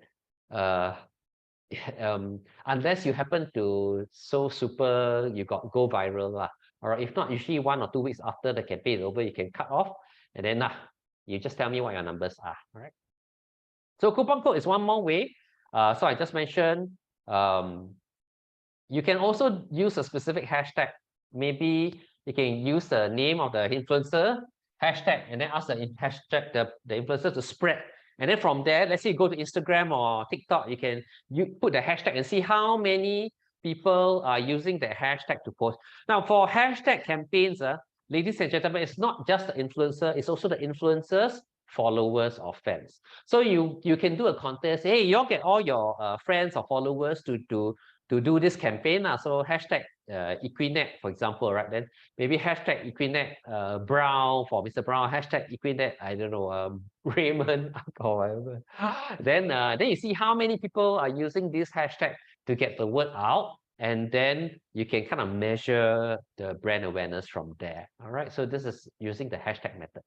Unless you happen to you go viral lah. Or if not, usually 1 or 2 weeks after the campaign is over, you can cut off, and then you just tell me what your numbers are. All right. So coupon code is one more way. So I just mentioned. You can also use a specific hashtag. Maybe you can use the name of the influencer hashtag and then ask the influencer to spread. And then from there, let's say you go to Instagram or TikTok, you put the hashtag and see how many people are using the hashtag to post. Now, for hashtag campaigns, ladies and gentlemen, it's not just the influencer, it's also the influencers, followers, or fans. So you can do a contest. Hey, you all get all your friends or followers to do this campaign. So hashtag Equinet, for example, right? Then maybe hashtag Equinet Brown for Mr. Brown, hashtag Equinet, I don't know, Raymond or whatever. Then you see how many people are using this hashtag to get the word out. And then you can kind of measure the brand awareness from there. All right. So this is using the hashtag method.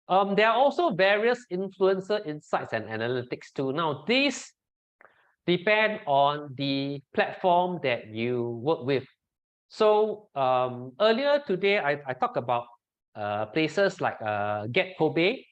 There are also various influencer insights and analytics too. Now, these depend on the platform that you work with. So earlier today, I talked about places like Get Kobe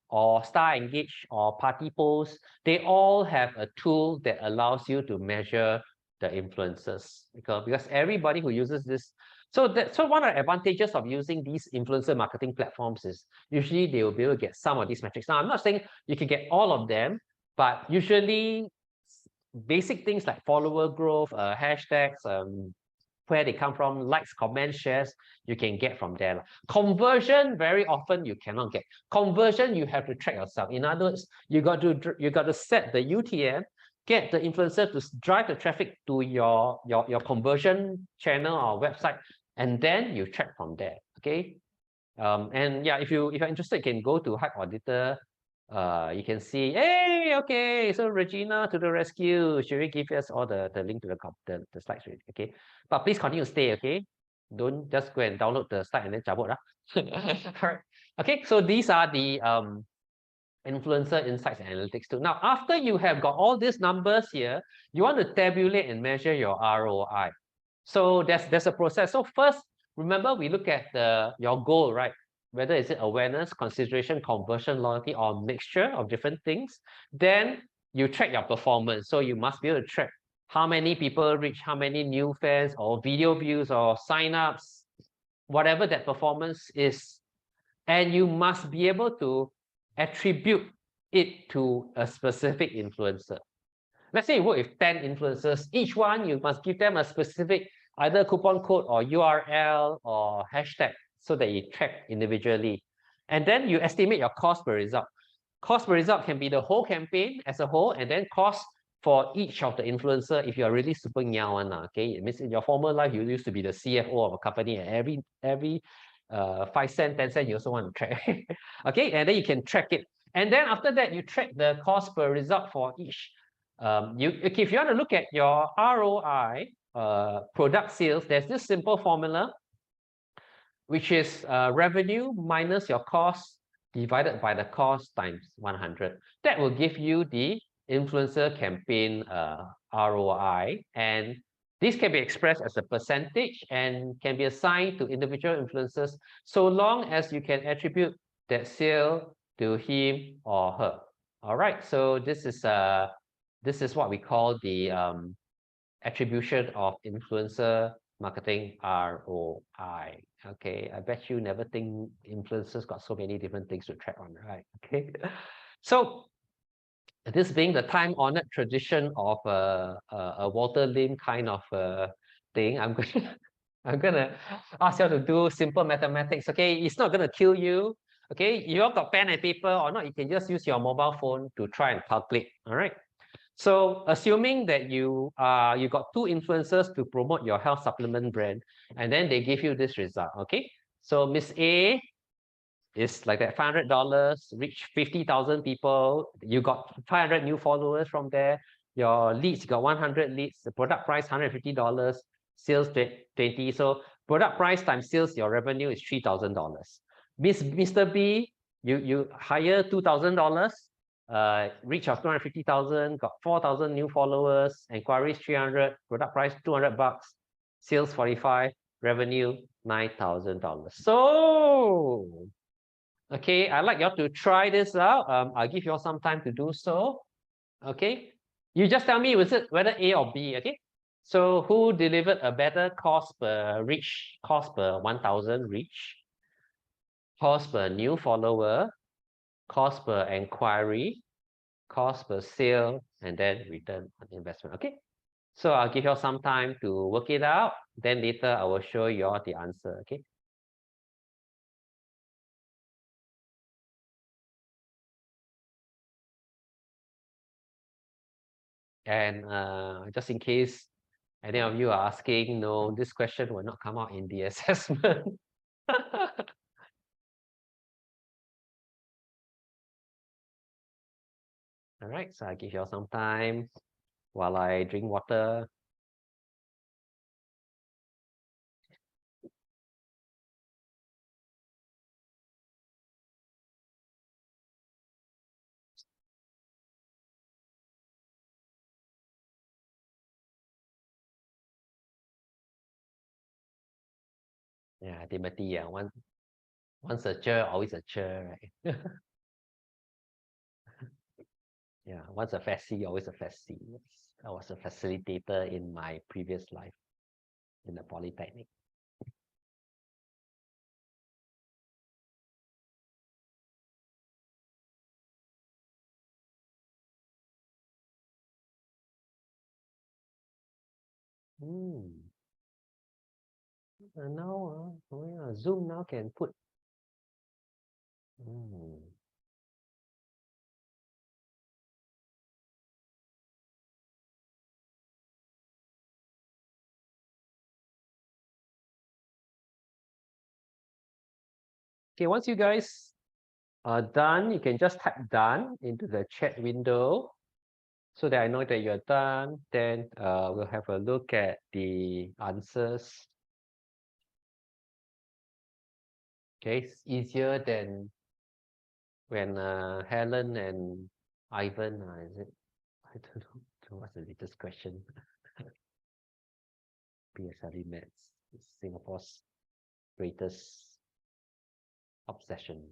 or Star Engage or Party Post. They all have a tool that allows you to measure the influencers because everybody who uses this. So one of the advantages of using these influencer marketing platforms is usually they will be able to get some of these metrics. Now, I'm not saying you can get all of them, but usually basic things like follower growth, hashtags, where they come from, likes, comments, shares, you can get from there. Conversion, very often you cannot get. Conversion, you have to track yourself. In other words, you got to set the UTM, get the influencer to drive the traffic to your conversion channel or website, and then you track from there. Okay. And yeah, if you're interested, you can go to Hype Auditor. You can see, hey, okay, so Regina to the rescue. Should we give us all the link to the slides? Okay, but please continue to stay. Okay, don't just go and download the slide and then cabut. Okay, so these are the influencer insights and analytics too. Now, after you have got all these numbers here, you want to tabulate and measure your ROI. So there's a process. So first, remember we look at your goal, right? Whether it's awareness, consideration, conversion, loyalty, or mixture of different things. Then you track your performance. So you must be able to track how many people reach, how many new fans or video views or signups, whatever that performance is. And you must be able to attribute it to a specific influencer. Let's say you work with 10 influencers. Each one, you must give them a specific either coupon code or URL or hashtag so that you track individually. And then you estimate your cost per result. Cost per result can be the whole campaign as a whole, and then cost for each of the influencer if you are really super nyaw one. Okay, it means in your former life, you used to be the CFO of a company, and every 5 cent, 10 cent, you also want to track. Okay, and then you can track it. And then after that, you track the cost per result for each. If you want to look at your ROI, product sales, there's this simple formula, which is revenue minus your cost divided by the cost times 100. That will give you the influencer campaign ROI. And this can be expressed as a percentage and can be assigned to individual influencers so long as you can attribute that sale to him or her. All right, so this is what we call the attribution of influencer marketing ROI. Okay, I bet you never think influencers got so many different things to track on, right? Okay, so this being the time-honored tradition of a Walter Lim kind of thing, I'm gonna ask you to do simple mathematics. Okay, it's not gonna kill you. Okay, you all got pen and paper or not? You can just use your mobile phone to try and calculate. All right. So assuming that you got two influencers to promote your health supplement brand, and then they give you this result. Okay, so Miss A is like that $500, reach 50,000 people. You got 500 new followers from there. Your leads, you got 100 leads. The product price $150, sales 20. So product price times sales, your revenue is $3,000. Mr. B, you hire $2,000. Reach of 250,000, got 4,000 new followers, inquiries 300, product price $200, sales 45, revenue $9,000. So, okay, I'd like y'all to try this out. I'll give y'all some time to do so. Okay, you just tell me whether A or B. Okay, so who delivered a better cost per reach, cost per 1,000 reach, cost per new follower, cost per inquiry, cost per sale, and then return on investment. Okay, so I'll give you all some time to work it out. Then later I will show you all the answer. Okay. And just in case any of you are asking, no, this question will not come out in the assessment. All right, so I give you all some time while I drink water. Yeah, Timothy, yeah, once a chair, always a chair, right? Yeah, once a FASC, always a FASC. I was a facilitator in my previous life in the Polytechnic. And now, oh yeah, Zoom now can put. Okay, once you guys are done, you can just type done into the chat window so that I know that you're done. Then we'll have a look at the answers. Okay, it's easier than when Helen and Ivan, is it? I don't know. So what's the latest question? PSLE Maths is Singapore's greatest obsession.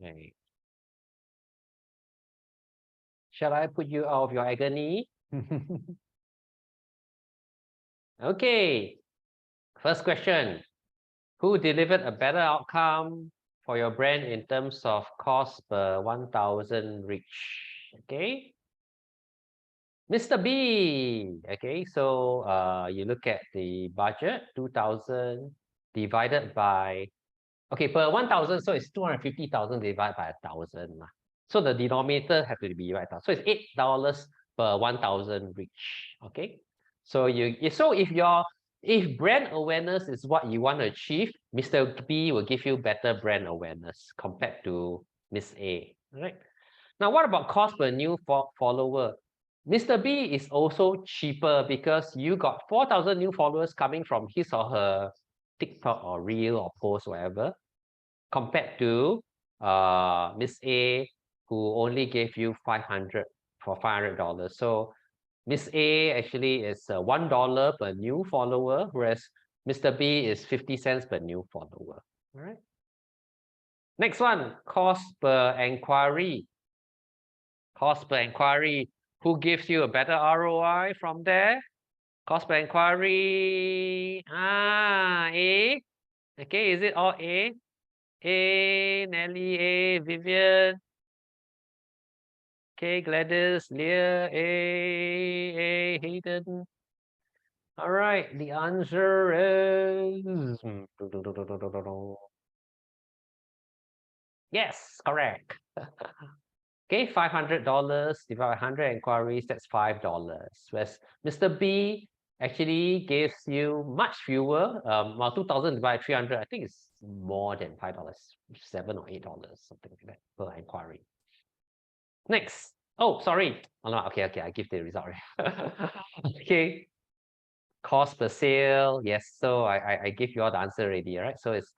Okay. Shall I put you out of your agony? Okay. First question. Who delivered a better outcome for your brand in terms of cost per 1,000 reach? Okay. Mr. B. Okay, so you look at the budget, 2,000 divided by, okay, per 1,000, so it's 250,000 divided by 1,000. So the denominator has to be right. So it's $8 per 1,000 reach. Okay. So if brand awareness is what you want to achieve, Mr. B will give you better brand awareness compared to Miss A. All right. Now, what about cost per new follower? Mr. B is also cheaper because you got 4,000 new followers coming from his or her TikTok or Reel or post, whatever, compared to Miss A, who only gave you 500 for $500. So Miss A actually is $1 per new follower, whereas Mr. B is 50 cents per new follower. All right. Next one, cost per enquiry. Cost per enquiry. Who gives you a better ROI from there? Cost per enquiry. A. Okay, is it all A? A, Nelly, A, Vivian. Okay, Gladys, Leah, A, Hayden. All right, the answer is... Yes, correct. Okay, $500 divided by 100 inquiries, that's $5. Whereas Mr. B actually gives you much fewer. Well, 2,000 divided by 300, I think it's more than $5, $7 or $8, something like that per inquiry. Next. Oh, sorry. Oh, no, okay, I give the result. Okay. Cost per sale. Yes, so I give you all the answer already, right? So it's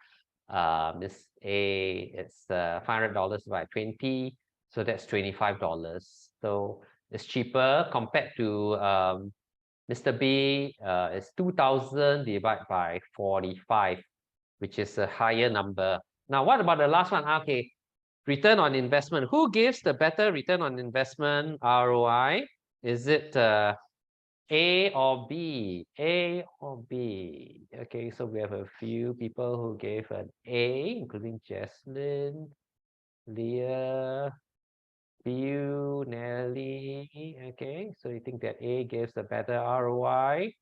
this A, it's $500 by 20. So that's $25. So it's cheaper compared to Mr. B. It's 2,000 divided by 45, which is a higher number. Now, what about the last one? Okay, return on investment. Who gives the better return on investment, ROI? Is it A or B? A or B? Okay, so we have a few people who gave an A, including Jaslyn, Leah, Bill, Nelly. Okay, so you think that A gives a better ROI?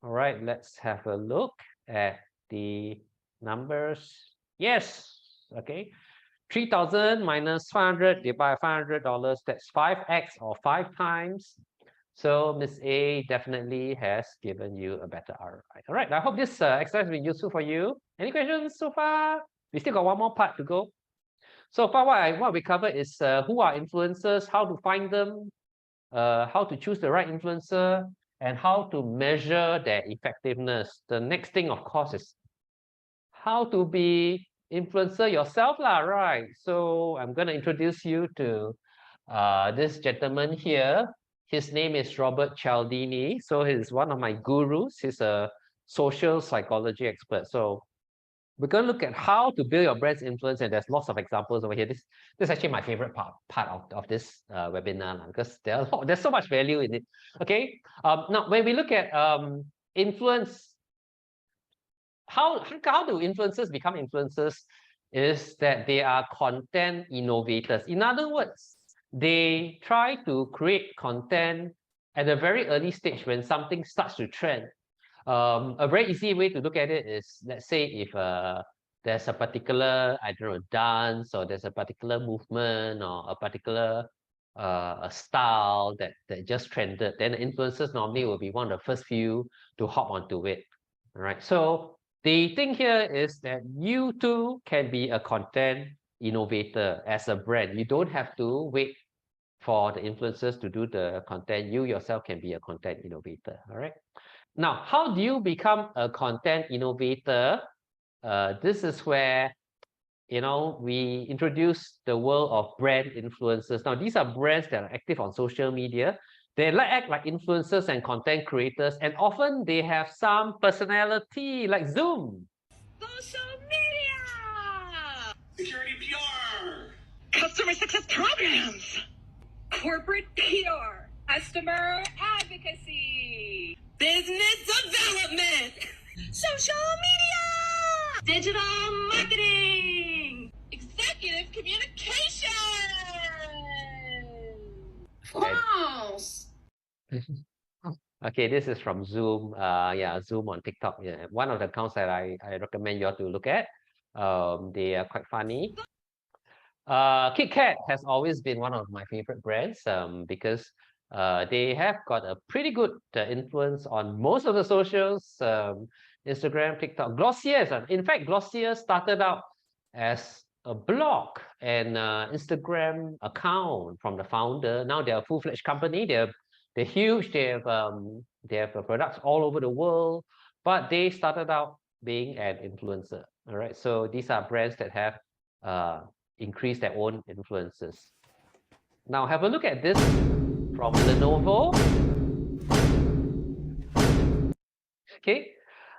All right, let's have a look at the numbers. Yes, okay. 3,000 minus 500 divided by $500, that's 5x or 5 times. So Miss A definitely has given you a better ROI. All right, I hope this exercise has been useful for you. Any questions so far? We still got one more part to go. So far, what we covered is who are influencers, how to find them, how to choose the right influencer, and how to measure their effectiveness. The next thing, of course, is how to be influencer yourself, lah, right? So I'm going to introduce you to this gentleman here. His name is Robert Cialdini. So he's one of my gurus. He's a social psychology expert. So we're going to look at how to build your brand's influence, and there's lots of examples over here. This is actually my favorite part of this webinar, because there's so much value in it. Okay, now when we look at influence, how do influencers become influencers? Is that they are content innovators. In other words, they try to create content at a very early stage when something starts to trend. A very easy way to look at it is, let's say if there's a particular, I don't know, dance, or there's a particular movement or a particular a style that just trended, then the influencers normally will be one of the first few to hop onto it. All right. So the thing here is that you too can be a content innovator as a brand. You don't have to wait for the influencers to do the content. You yourself can be a content innovator. All right. Now, how do you become a content innovator? This is where, we introduce the world of brand influencers. Now, these are brands that are active on social media. They act like influencers and content creators, and often they have some personality, like Zoom. Social media! customer success programs, corporate PR, customer advocacy, business development, social media, digital marketing, executive communication. False. Okay, this is from Zoom. Yeah, Zoom on TikTok. Yeah, one of the accounts that I recommend you all to look at. They are quite funny. Kit Kat has always been one of my favorite brands because they have got a pretty good influence on most of the socials, Instagram, TikTok. Glossier, in fact, Glossier started out as a blog and Instagram account from the founder. Now they're a full-fledged company. They're huge. They have products all over the world, but they started out being an influencer. All right, so these are brands that have increase their own influences. Now have a look at this from Lenovo. Okay,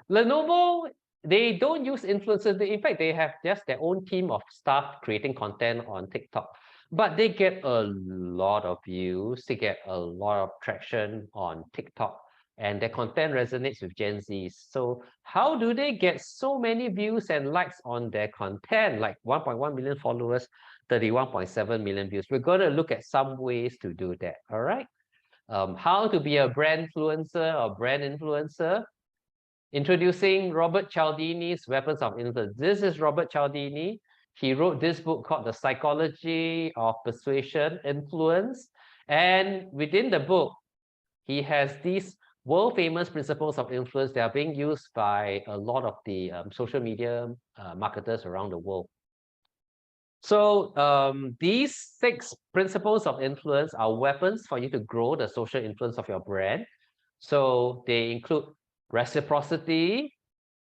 Lenovo, they don't use influencers. In fact, they have just their own team of staff creating content on TikTok. But they get a lot of views, they get a lot of traction on TikTok, and their content resonates with Gen Zs. So how do they get so many views and likes on their content, like 1.1 million followers, 31.7 million views? We're going to look at some ways to do that, all right? How to be a brand influencer or brand influencer. Introducing Robert Cialdini's Weapons of Influence. This is Robert Cialdini. He wrote this book called The Psychology of Persuasion, Influence. And within the book, he has these world-famous principles of influence that are being used by a lot of the social media marketers around the world. So these 6 principles of influence are weapons for you to grow the social influence of your brand. So they include reciprocity,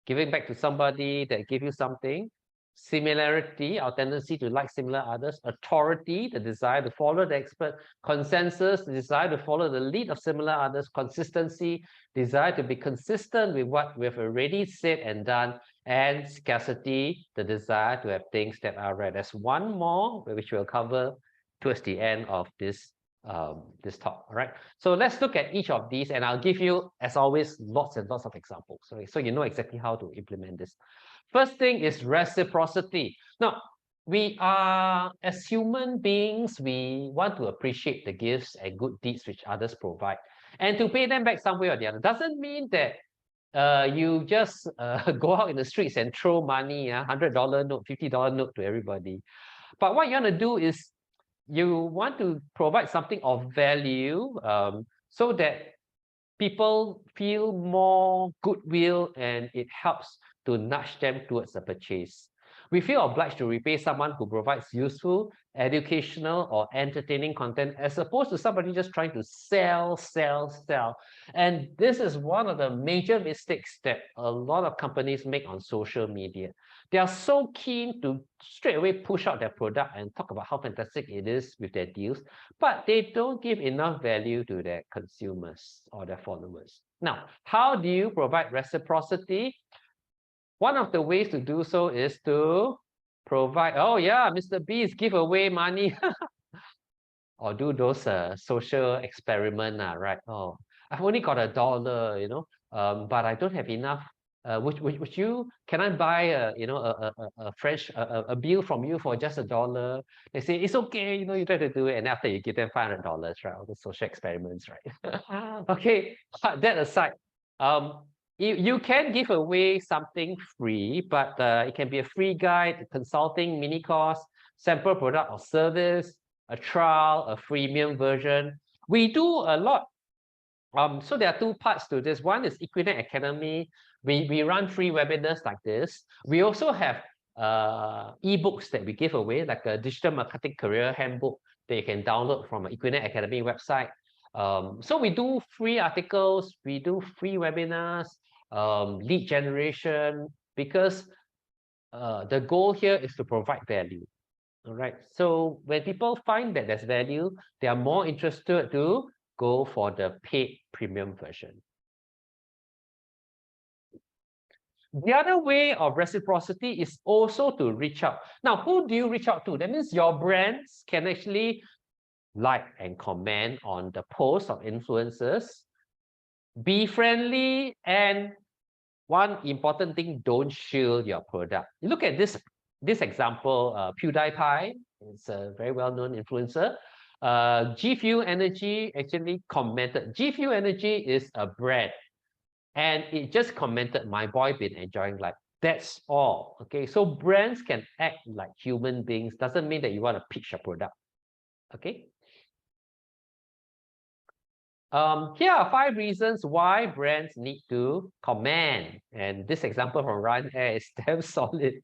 giving back to somebody that give you something. Similarity, our tendency to like similar others. Authority, the desire to follow the expert. Consensus, the desire to follow the lead of similar others. Consistency, desire to be consistent with what we've already said and done. And scarcity, the desire to have things that are rare. There's one more which we'll cover towards the end of this this talk. All right, so let's look at each of these, and I'll give you, as always, lots and lots of examples, so you know exactly how to implement this. First thing is reciprocity. Now, we are, as human beings, we want to appreciate the gifts and good deeds which others provide, and to pay them back some way or the other. Doesn't mean that you just go out in the streets and throw money, $100 note, $50 note to everybody. But what you want to do is you want to provide something of value so that people feel more goodwill and it helps to nudge them towards a purchase. We feel obliged to repay someone who provides useful, educational, or entertaining content as opposed to somebody just trying to sell. And this is one of the major mistakes that a lot of companies make on social media. They are so keen to straight away push out their product and talk about how fantastic it is with their deals, but they don't give enough value to their consumers or their followers. Now, how do you provide reciprocity? One of the ways to do so is to provide, oh yeah, Mr. Beast, give away money. Or do those social experiment, right? Oh, I've only got $1, you know, but I don't have enough. Would you, can I buy a bill from you for just $1? They say, it's okay, you know, you try to do it, and after you give them $500, right? All the social experiments, right? Okay, but that aside, you can give away something free, but it can be a free guide, consulting, mini course, sample product or service, a trial, a freemium version. We do a lot. So there are 2 parts to this. One is Equinet Academy. We run free webinars like this. We also have ebooks that we give away, like a digital marketing career handbook that you can download from an Equinet Academy website. So we do free articles, we do free webinars, lead generation, because the goal here is to provide value. All right, so when people find that there's value, they are more interested to go for the paid premium version. The other way of reciprocity is also to reach out. Now, who do you reach out to? That means your brands can actually like and comment on the posts of influencers, be friendly, and one important thing, don't shield your product. You look at this example, PewDiePie, it's a very well-known influencer. G Fuel Energy actually commented. G Fuel Energy is a brand, and it just commented, "My boy been enjoying life." That's all. Okay, so brands can act like human beings. Doesn't mean that you want to pitch a product. Okay. Here are 5 reasons why brands need to comment. And this example from Ryanair is damn solid.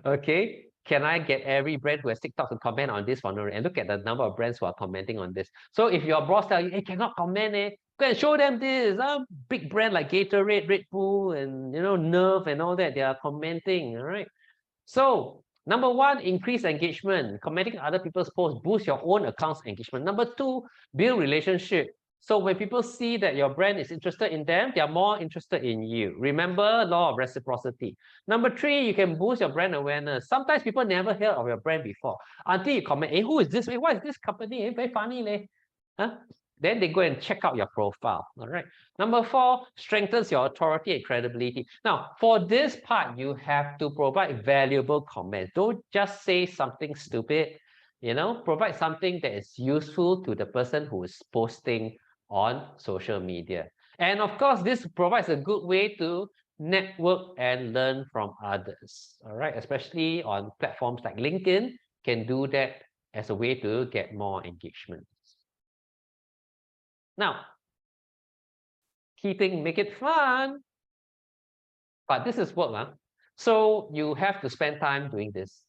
Okay, can I get every brand who has TikTok to comment on this one? And look at the number of brands who are commenting on this. So if your boss tells you, "Hey, cannot comment, go and show them this." Big brand like Gatorade, Red Bull, and Nerve and all that, they are commenting. All right. So number 1, increase engagement. Commenting on other people's posts boost your own account's engagement. Number 2, build relationship. So when people see that your brand is interested in them, they are more interested in you. Remember law of reciprocity. Number 3, you can boost your brand awareness. Sometimes people never heard of your brand before until you comment, "Hey, who is this? What is this company? Very funny, leh." Then they go and check out your profile. All right. Number 4, strengthens your authority and credibility. Now, for this part, you have to provide valuable comments. Don't just say something stupid. Provide something that is useful to the person who is posting on social media. And of course, this provides a good way to network and learn from others. All right, especially on platforms like LinkedIn, can do that as a way to get more engagement. Now, key thing, make it fun. But this is work, huh? So you have to spend time doing this.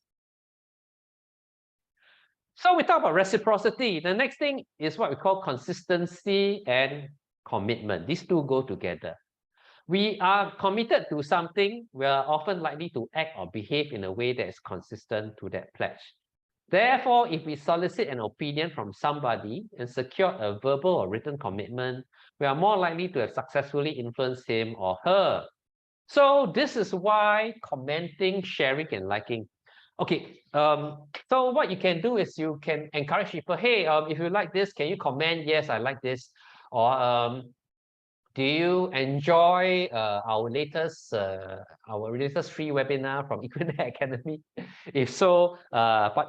So we talk about reciprocity. The next thing is what we call consistency and commitment. These two go together. We are committed to something, we are often likely to act or behave in a way that is consistent to that pledge. Therefore, if we solicit an opinion from somebody and secure a verbal or written commitment, we are more likely to have successfully influenced him or her. So this is why commenting, sharing, and liking. Okay, so what you can do is you can encourage people, "Hey, if you like this, can you comment? Yes, I like this." Or do you enjoy our latest free webinar from Equinix Academy? If so,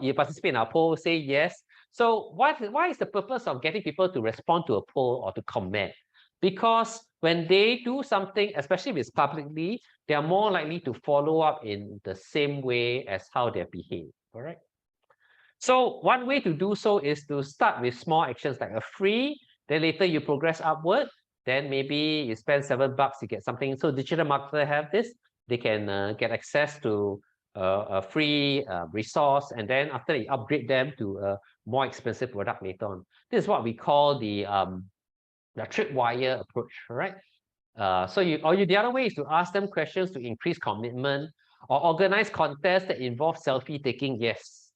you participate in our poll, say yes. So why is the purpose of getting people to respond to a poll or to comment? Because when they do something, especially if it's publicly, they are more likely to follow up in the same way as how they behave. All right. So one way to do so is to start with small actions like a free, then later you progress upward. Then maybe you spend $7, you get something. So digital marketers have this. They can get access to a free resource, and then after you upgrade them to a more expensive product later on. This is what we call the tripwire approach, right? So the other way is to ask them questions to increase commitment, or organize contests that involve selfie taking. Yes.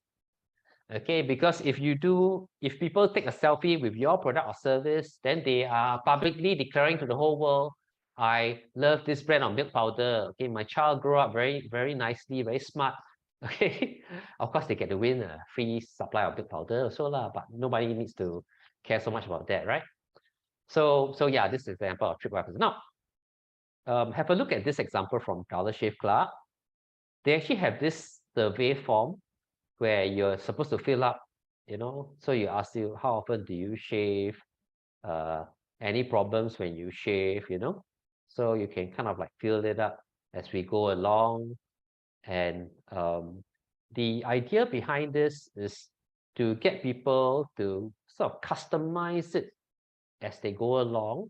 Okay, because if people take a selfie with your product or service, then they are publicly declaring to the whole world, "I love this brand of milk powder. Okay, my child grew up very, very nicely, very smart." Okay, of course they get to win a free supply of milk powder also lah, but nobody needs to care so much about that, right? So yeah, this is an example of tripwire. Now, have a look at this example from Dollar Shave Club. They actually have this survey form where you're supposed to fill up, so you ask you, how often do you shave? Any problems when you shave, So you can kind of like fill it up as we go along. And the idea behind this is to get people to sort of customize it as they go along,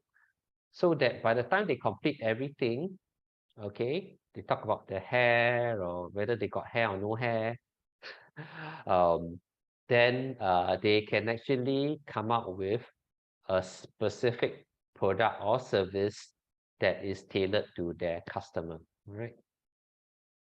so that by the time they complete everything, okay, they talk about their hair or whether they got hair or no hair, then they can actually come up with a specific product or service that is tailored to their customer, right?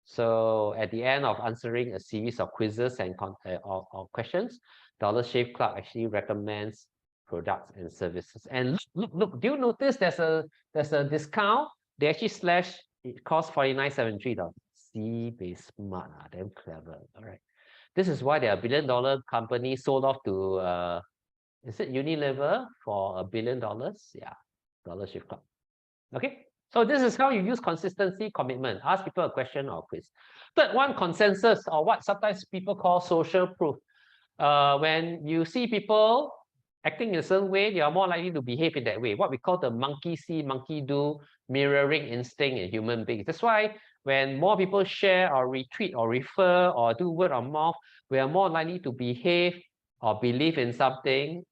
So at the end of answering a series of quizzes and or questions, Dollar Shave Club actually recommends products and services. And look, do you notice there's a discount? They actually slash it costs $49.73. See, they smart, damn clever. All right. This is why they are $1 billion company sold off to is it Unilever for $1 billion? Yeah, Dollar Shift Club. Okay, so this is how you use consistency, commitment. Ask people a question or a quiz. Third one, consensus, or what sometimes people call social proof. When you see people acting in a certain way, you are more likely to behave in that way. What we call the monkey see, monkey do, mirroring instinct in human beings. That's why when more people share or retweet or refer or do word of mouth, we are more likely to behave or believe in something,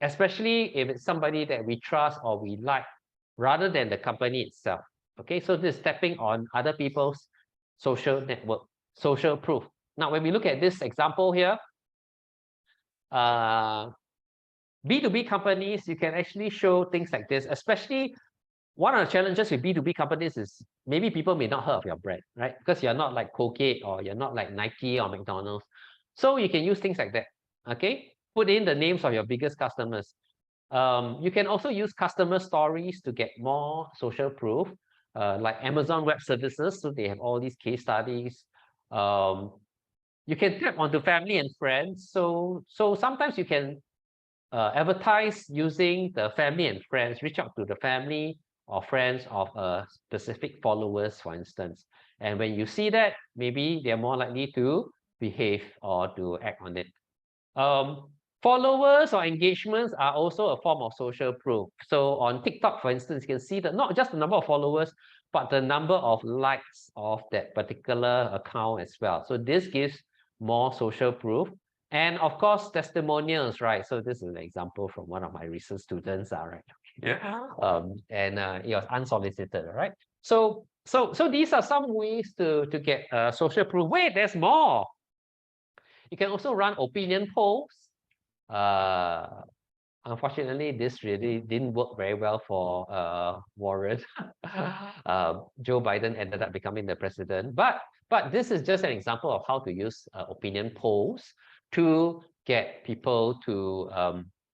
especially if it's somebody that we trust or we like, rather than the company itself. Okay, so this is stepping on other people's social network, social proof. Now, when we look at this example here, B2B companies, you can actually show things like this, especially one of the challenges with B2B companies is maybe people may not heard of your brand, right? Because you're not like Colgate or you're not like Nike or McDonald's. So you can use things like that, okay? Put in the names of your biggest customers. You can also use customer stories to get more social proof, like Amazon Web Services. So they have all these case studies. You can tap onto family and friends. So sometimes you can advertise using the family and friends, reach out to the family or friends of specific followers, for instance. And when you see that, maybe they're more likely to behave or to act on it. Followers or engagements are also a form of social proof. So on TikTok, for instance, you can see that not just the number of followers, but the number of likes of that particular account as well. So this gives more social proof. And of course, testimonials, right? So this is an example from one of my recent students, right? Yeah. It was unsolicited, right? So these are some ways to get social proof. Wait, there's more. You can also run opinion polls. Unfortunately, this really didn't work very well for Warren. Joe Biden ended up becoming the president. But this is just an example of how to use opinion polls to get people to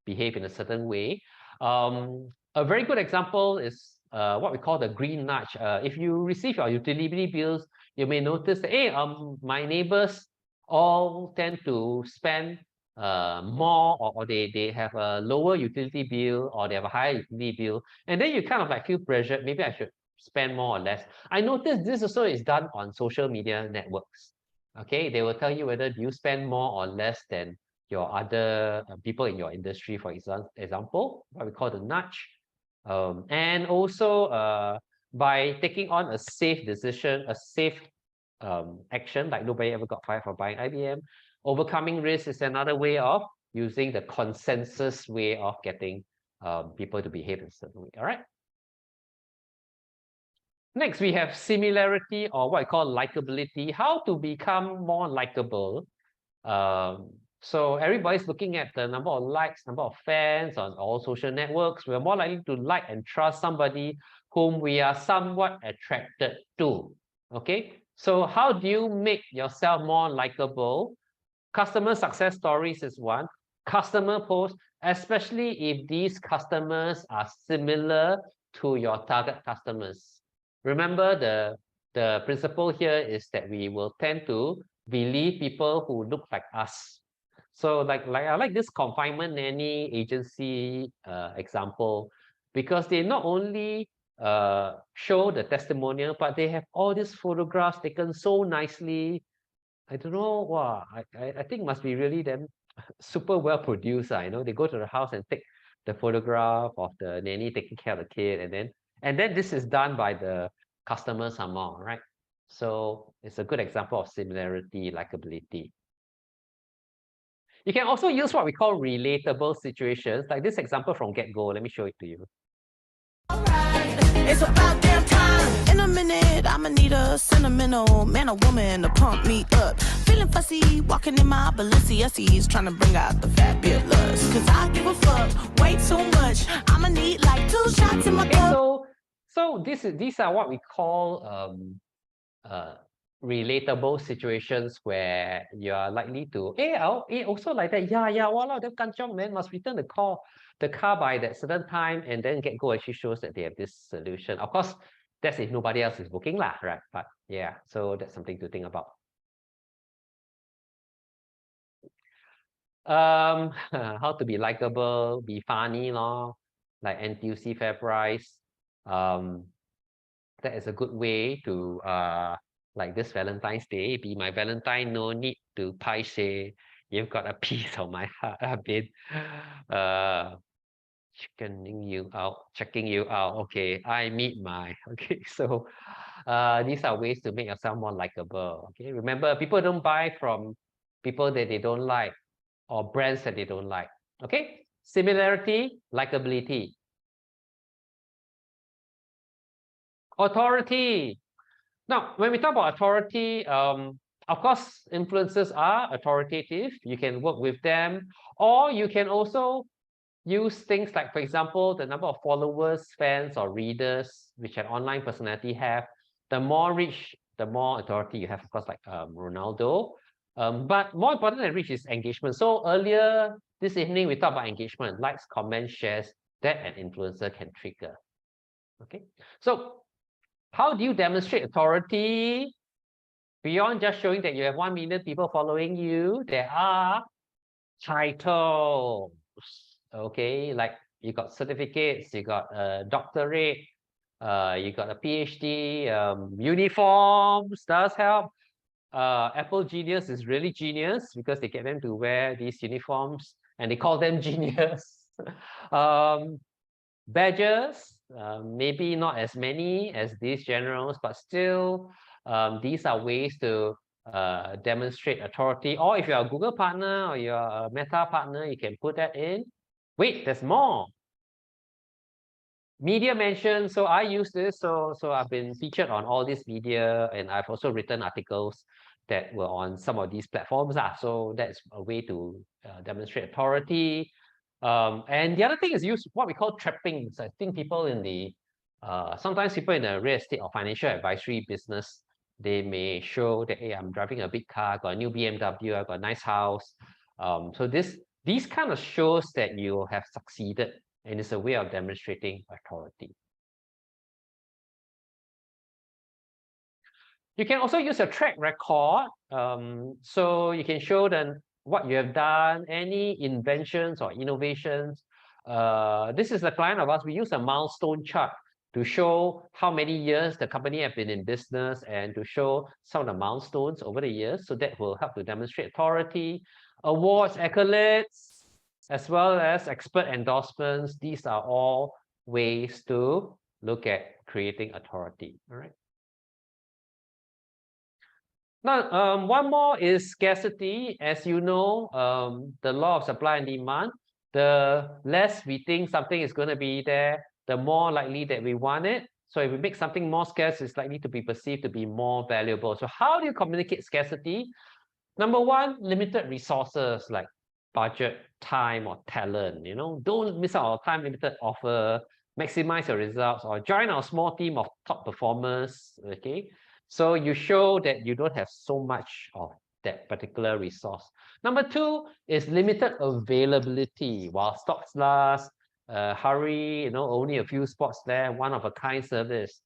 behave in a certain way. A very good example is what we call the green nudge. If you receive your utility bills, you may notice that, hey, my neighbors all tend to spend more, or they have a lower utility bill, or they have a higher utility bill, and then you kind of like feel pressured, maybe I should spend more or less. I noticed this also is done on social media networks. Okay, they will tell you whether you spend more or less than your other people in your industry, for example, what we call the nudge. And also by taking on a safe decision, a safe action, like nobody ever got fired for buying IBM. Overcoming risk is another way of using the consensus way of getting people to behave in a certain way. All right. Next, we have similarity, or what I call likability. How to become more likable. So everybody's looking at the number of likes, number of fans on all social networks. We're more likely to like and trust somebody whom we are somewhat attracted to. Okay. So how do you make yourself more likable? Customer success stories is one. Customer posts, especially if these customers are similar to your target customers. Remember, the principle here is that we will tend to believe people who look like us. So like I like this confinement nanny agency example, because they not only show the testimonial, but they have all these photographs taken so nicely. I don't know. Wow, I think must be really them super well produced. You know, they go to the house and take the photograph of the nanny taking care of the kid, and then this is done by the customer somehow, right? So it's a good example of similarity, likability. You can also use what we call relatable situations, like this example from GetGo. Let me show it to you. It's about damn time. In a minute, I'ma need a sentimental man or woman to pump me up. Feeling fussy, walking in my Balenciennes, trying to bring out the fabulous. Cause I give a fuck way too much. I'ma need like 2 shots in my cup. So these are what we call relatable situations where you are likely to, also like that, wow, them kanchong man must return the car by that certain time, and then GetGo actually shows that they have this solution. Of course, That's if nobody else is booking lah, right? But yeah, so that's something to think about. How to be likable, be funny, like NTUC FairPrice. That is a good way to like this Valentine's Day, be my Valentine, no need to say you've got a piece of my heart. I've been checking you out. Okay, I meet my okay. So these are ways to make yourself more likable. Okay, remember, people don't buy from people that they don't like or brands that they don't like. Okay, similarity, likability. Authority. Now, when we talk about authority, of course, influencers are authoritative. You can work with them, or you can also use things like, for example, the number of followers, fans, or readers which an online personality have. The more reach, the more authority you have, of course, like Ronaldo. But more important than reach is engagement. So earlier this evening, we talked about engagement, likes, comments, shares that an influencer can trigger. Okay, so how do you demonstrate authority? Beyond just showing that you have 1 million people following you, there are titles. Okay, like you got certificates, you got a doctorate, you got a PhD, uniforms does help. Apple Genius is really genius because they get them to wear these uniforms and they call them genius. Badges, maybe not as many as these generals, but still these are ways to demonstrate authority. Or if you're a Google partner or you're a Meta partner, you can put that in. Wait, there's more. Media mention. So I use this. So I've been featured on all these media, and I've also written articles that were on some of these platforms. So that's a way to demonstrate authority. And the other thing is use what we call trappings. I think people in the sometimes people in the real estate or financial advisory business, they may show that, hey, I'm driving a big car, got a new BMW, I got a nice house. So these kind of shows that you have succeeded, and it's a way of demonstrating authority. You can also use a track record. So you can show them what you have done, any inventions or innovations. This is a client of ours. We use a milestone chart to show how many years the company have been in business and to show some of the milestones over the years. So that will help to demonstrate authority. Awards, accolades, as well as expert endorsements. These are all ways to look at creating authority. All right. Now, one more is scarcity. As you know, the law of supply and demand, the less we think something is going to be there, the more likely that we want it. So if we make something more scarce, it's likely to be perceived to be more valuable. So how do you communicate scarcity? Number one, limited resources like budget, time, or talent. Don't miss out on time-limited offer, maximize your results, or join our small team of top performers. Okay. So you show that you don't have so much of that particular resource. Number two is limited availability. While stocks last, hurry, only a few spots there, one-of-a-kind service.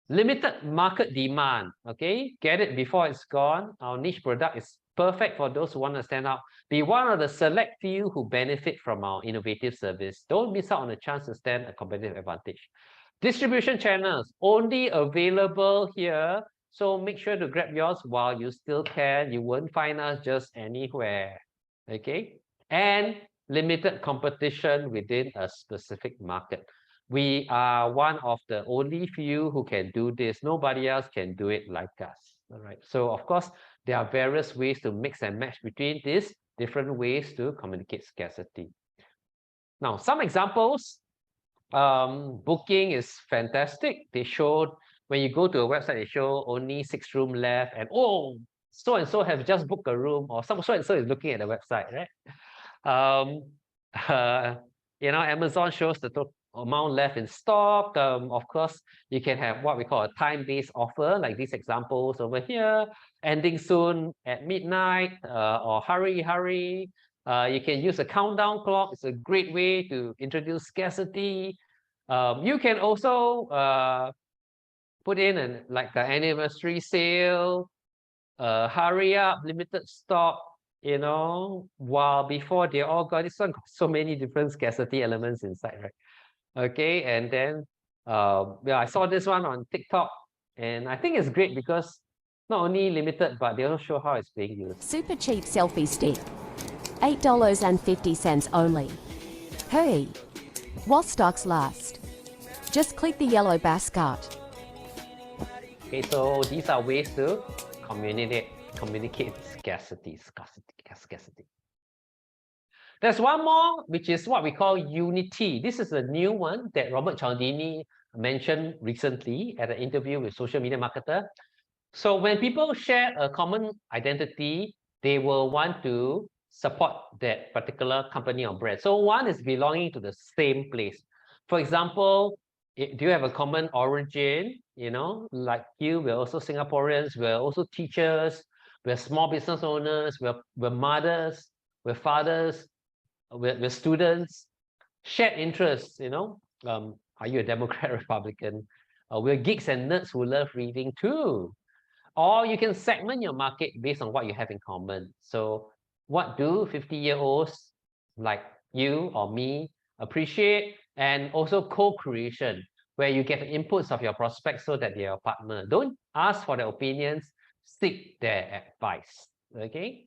Limited market demand, okay? Get it before it's gone. Our niche product is perfect for those who want to stand out. Be one of the select few who benefit from our innovative service. Don't miss out on the chance to stand a competitive advantage. Distribution channels, only available here. So make sure to grab yours while you still can. You won't find us just anywhere, okay? And limited competition within a specific market. We are one of the only few who can do this. Nobody else can do it like us, all right? So of course, there are various ways to mix and match between these different ways to communicate scarcity. Now, some examples. Booking is fantastic. They showed when you go to a website, they show only 6 rooms left, and oh, so and so have just booked a room, or so and so is looking at the website, right? Amazon shows the total amount left in stock. Of course, you can have what we call a time-based offer, like these examples over here, ending soon at midnight, or hurry. You can use a countdown clock. It's a great way to introduce scarcity. You can also put in like an anniversary sale, hurry up, limited stock, you know, while before they all got this one got so many different scarcity elements inside, right? Okay, and then yeah, I saw this one on TikTok, and I think it's great because not only limited, but they also show how it's being used. Super cheap selfie stick, $8.50 only. Hey, while stocks last, just click the yellow basket. Okay, so these are ways to communicate scarcity. There's one more, which is what we call unity. This is a new one that Robert Cialdini mentioned recently at an interview with social media marketer. So when people share a common identity, they will want to support that particular company or brand. So one is belonging to the same place. For example, do you have a common origin? You know, like you, we're also Singaporeans, we're also teachers, we're small business owners, we're mothers, we're fathers, we're students, shared interests, you know. Are you a Democrat, Republican? We're geeks and nerds who love reading too. Or you can segment your market based on what you have in common. So what do 50-year-olds like you or me appreciate? And also co-creation, where you get inputs of your prospects so that they're your partner. Don't ask for their opinions, seek their advice, okay?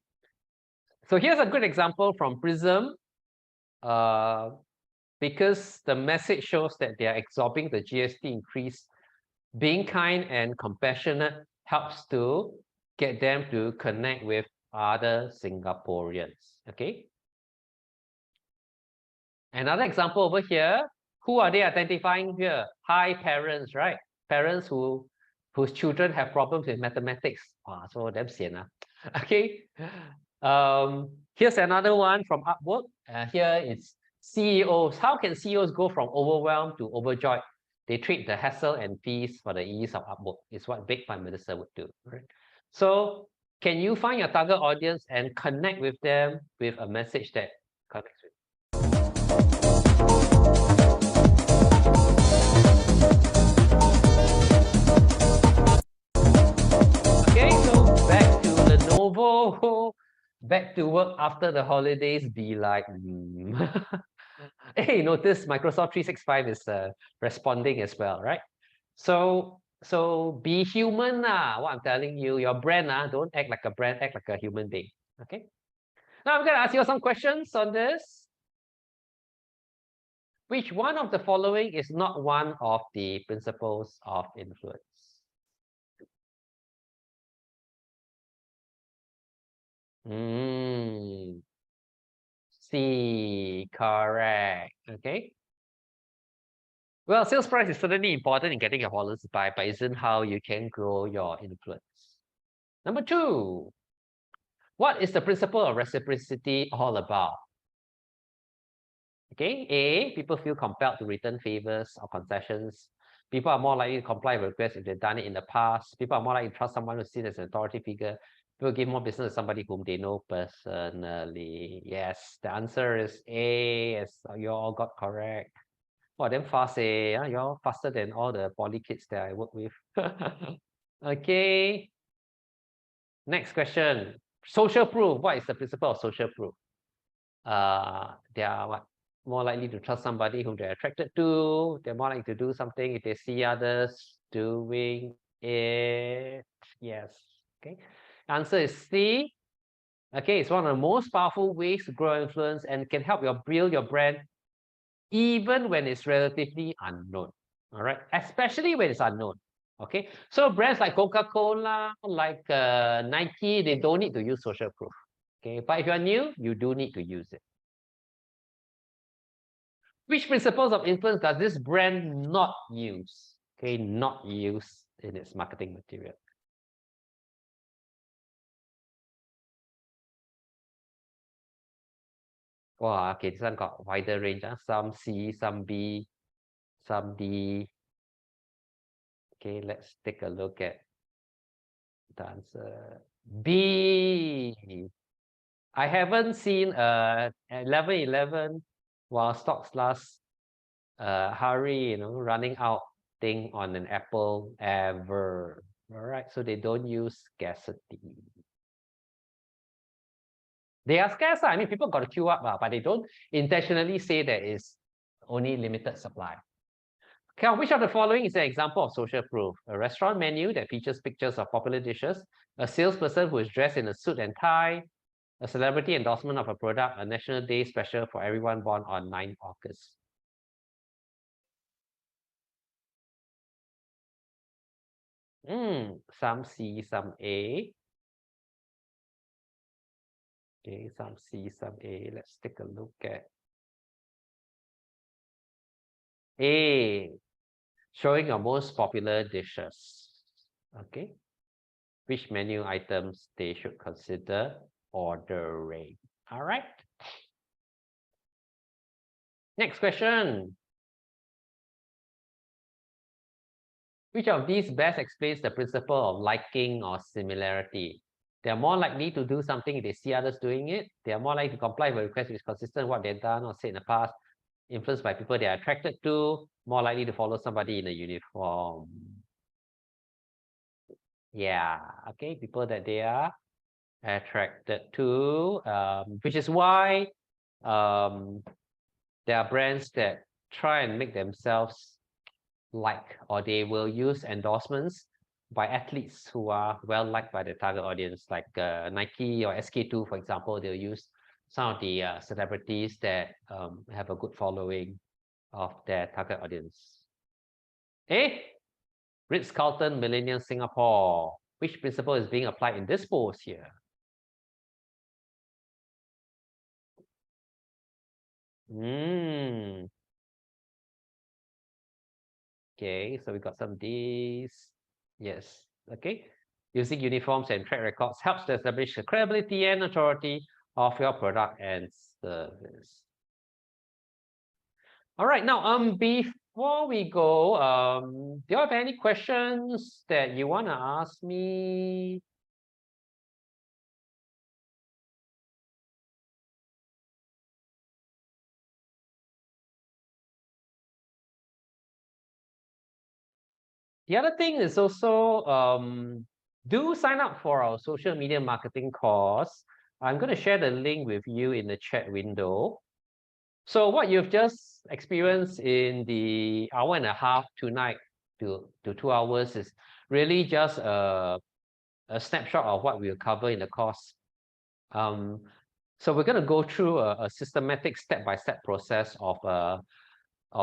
So here's a good example from Prism. Because the message shows that they are absorbing the GST increase, being kind and compassionate helps to get them to connect with other Singaporeans, okay? Another example over here, who are they identifying here? Hi, parents, right? Parents whose children have problems with mathematics. Wow, so damn sian. Okay. Here's another one from Upwork. Here it's CEOs. How can CEOs go from overwhelmed to overjoyed? They trade the hassle and fees for the ease of Upwork. It's what big Prime Minister would do, right? So can you find your target audience and connect with them with a message that connects with? Okay, so back to Lenovo. Back to work after the holidays, be like, Hey, notice Microsoft 365 is responding as well, right? So be human, what I'm telling you, your brand, don't act like a brand, act like a human being, okay? Now I'm gonna ask you some questions on this. Which one of the following is not one of the principles of influence? C, correct, okay? Well, sales price is certainly important in getting your followers to buy, but isn't how you can grow your influence. Number 2, what is the principle of reciprocity all about? Okay, A, people feel compelled to return favors or concessions. People are more likely to comply with requests if they've done it in the past. People are more likely to trust someone who's seen as an authority figure. People give more business to somebody whom they know personally. Yes, the answer is A, as you all got correct. Wow, damn fast, you're faster than all the poly kids that I work with. Okay. Next question. Social proof. What is the principle of social proof? They are what? More likely to trust somebody whom they're attracted to. They're more likely to do something if they see others doing it. Yes. Okay. Answer is C. Okay, it's one of the most powerful ways to grow influence and can help you build your brand even when it's relatively unknown. All right, especially when it's unknown. Okay, so brands like Coca-Cola, like Nike, they don't need to use social proof. Okay, but if you're new, you do need to use it. Which principles of influence does this brand not use? Okay, not use in its marketing material. Wow, okay, this one got wider range. Some C, some B, some D. Okay, let's take a look at the answer. B. I haven't seen 11/11 while stocks last hurry, running out thing on an apple ever. All right, so they don't use scarcity. They are scarce. I mean, people got to queue up, but they don't intentionally say there is only limited supply. Okay, which of the following is an example of social proof? A restaurant menu that features pictures of popular dishes, a salesperson who is dressed in a suit and tie, a celebrity endorsement of a product, a National Day special for everyone born on 9 August. Some C, some A. Okay, some C, some A. Let's take a look at A, showing your most popular dishes. Okay, which menu items they should consider ordering. All right. Next question. Which of these best explains the principle of liking or similarity? They are more likely to do something if they see others doing it. They are more likely to comply with a request which is consistent with what they've done or said in the past. Influenced by people they are attracted to. More likely to follow somebody in a uniform. Yeah, okay, people that they are attracted to, which is why there are brands that try and make themselves like, or they will use endorsements by athletes who are well liked by the target audience, like Nike or SK2, for example. They'll use some of the celebrities that have a good following of their target audience. Ritz-Carlton Millennium Singapore. Which principle is being applied in this post here? Okay, so we got some Ds. Yes, okay. Using uniforms and track records helps to establish the credibility and authority of your product and service. All right, now before we go, do you have any questions that you want to ask me? The other thing is also do sign up for our social media marketing course. I'm going to share the link with you in the chat window. So what you've just experienced in the hour and a half tonight to 2 hours is really just a snapshot of what we'll cover in the course. So we're going to go through a systematic step-by-step process of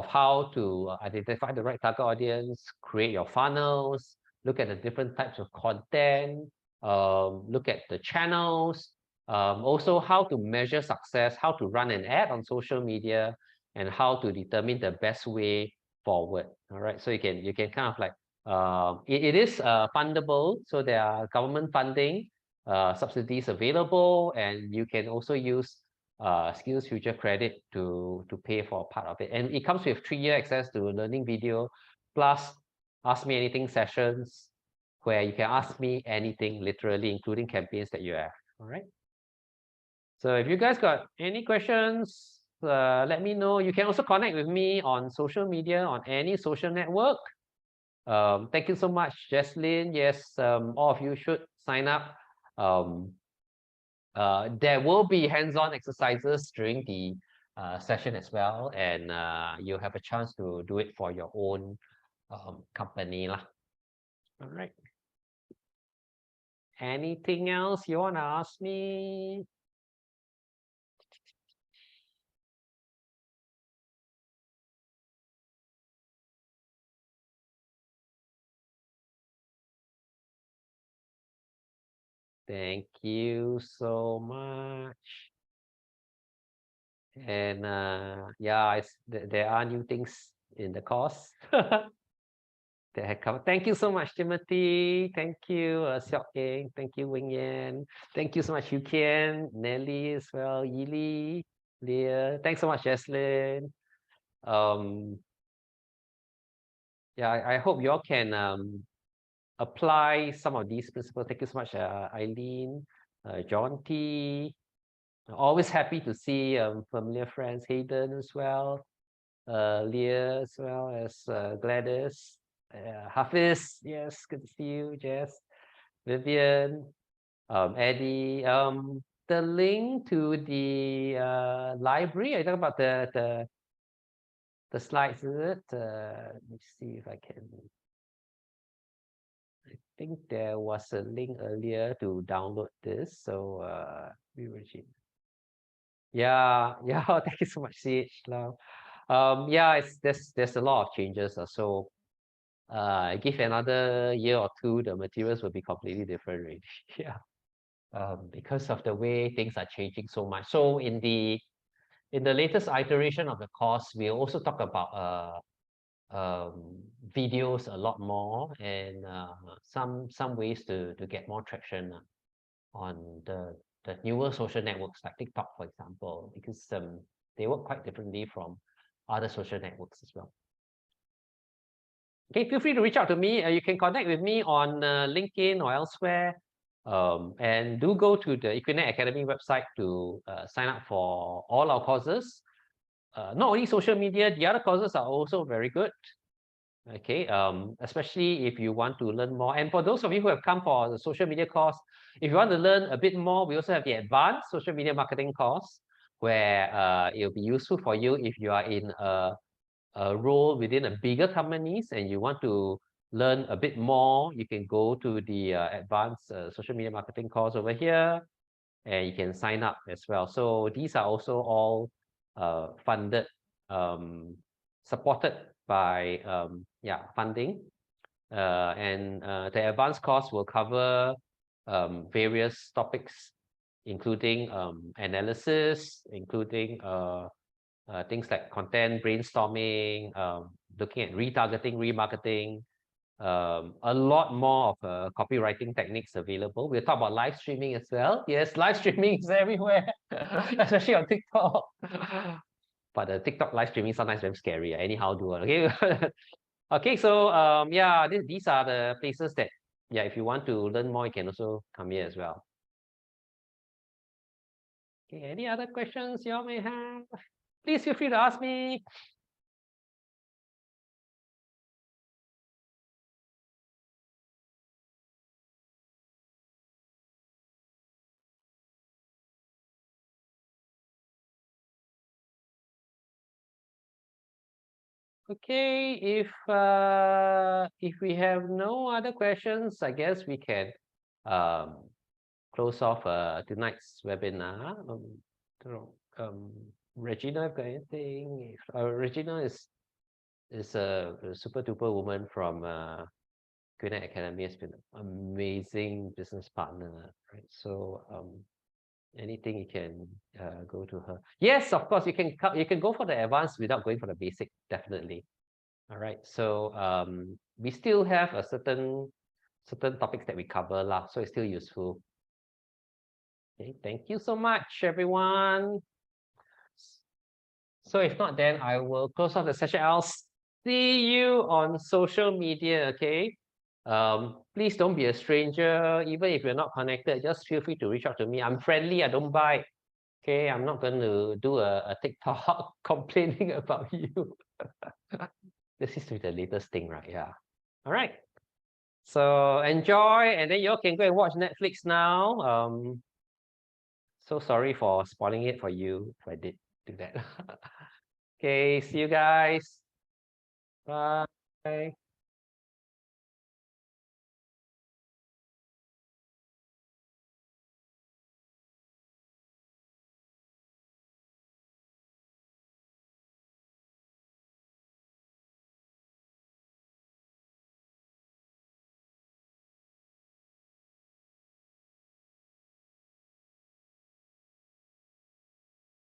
how to identify the right target audience, create your funnels, look at the different types of content, look at the channels, also how to measure success, how to run an ad on social media, and how to determine the best way forward. All right, so you can kind of like it is fundable, so there are government funding, subsidies available, and you can also use Skills Future credit to pay for a part of it, and it comes with 3-year access to learning video, plus Ask Me Anything sessions, where you can ask me anything, literally, including campaigns that you have. All right. So if you guys got any questions, let me know. You can also connect with me on social media, on any social network. Thank you so much, Jesslyn. Yes, all of you should sign up. There will be hands-on exercises during the session as well, and you'll have a chance to do it for your own company lah. All right. Anything else you want to ask me? Thank you so much. And yeah, there are new things in the course that have come. Thank you so much, Timothy. Thank you, Seok Eng. Thank you, Wing Yan. Thank you so much, Yu Kian, Nelly as well, Yili, Leah. Thanks so much, Jesslyn. Yeah, I hope you all can apply some of these principles. Thank you so much, Eileen, John T. Always happy to see familiar friends, Hayden as well, Leah as well as Gladys. Hafiz, yes, good to see you. Jess, Vivian, Eddie. The link to the library. I talk about the slides, is it? Let me see if I can. I think there was a link earlier to download this. So we will see. Yeah, thank you so much, CH. Yeah, there's a lot of changes. So give another year or two, the materials will be completely different already. Yeah. Because of the way things are changing so much. So in the latest iteration of the course, we also talk about videos a lot more, and some ways to get more traction on the newer social networks like TikTok, for example, because they work quite differently from other social networks as well. Okay, feel free to reach out to me. You can connect with me on LinkedIn or elsewhere. And do go to the Equinet Academy website to sign up for all our courses. Not only social media, the other courses are also very good. Okay, especially if you want to learn more. And for those of you who have come for the social media course, if you want to learn a bit more, we also have the advanced social media marketing course, where it'll be useful for you if you are in a role within a bigger companies and you want to learn a bit more. You can go to the advanced social media marketing course over here, and you can sign up as well. So these are also all funded, supported by funding, and the advanced course will cover various topics, including analysis, including things like content brainstorming, looking at retargeting, remarketing, a lot more of copywriting techniques available. We'll talk about live streaming as well. Yes, live streaming is everywhere, especially on TikTok. But the TikTok live streaming sometimes very scary. Anyhow, do it. Okay. Okay. So yeah, these are the places that, yeah, if you want to learn more, you can also come here as well. Okay. Any other questions y'all may have? Please feel free to ask me. Okay, if we have no other questions, I guess we can close off tonight's webinar. Regina, got anything? Regina is a super duper woman from Equinet Academy. Has been an amazing business partner, right? So anything you can go to her. Yes, of course, you can go for the advanced without going for the basic, definitely. All right, so we still have a certain topics that we cover lah, so it's still useful. Okay, thank you so much, everyone. So if not, then I will close off the session. I'll see you on social media, okay? Please don't be a stranger. Even if you're not connected, just feel free to reach out to me. I'm friendly, I don't bite. Okay, I'm not going to do a TikTok complaining about you. This is the latest thing, right? Yeah. All right. So enjoy, and then you all can go and watch Netflix now. So sorry for spoiling it for you if I did do that. Okay, see you guys. Bye.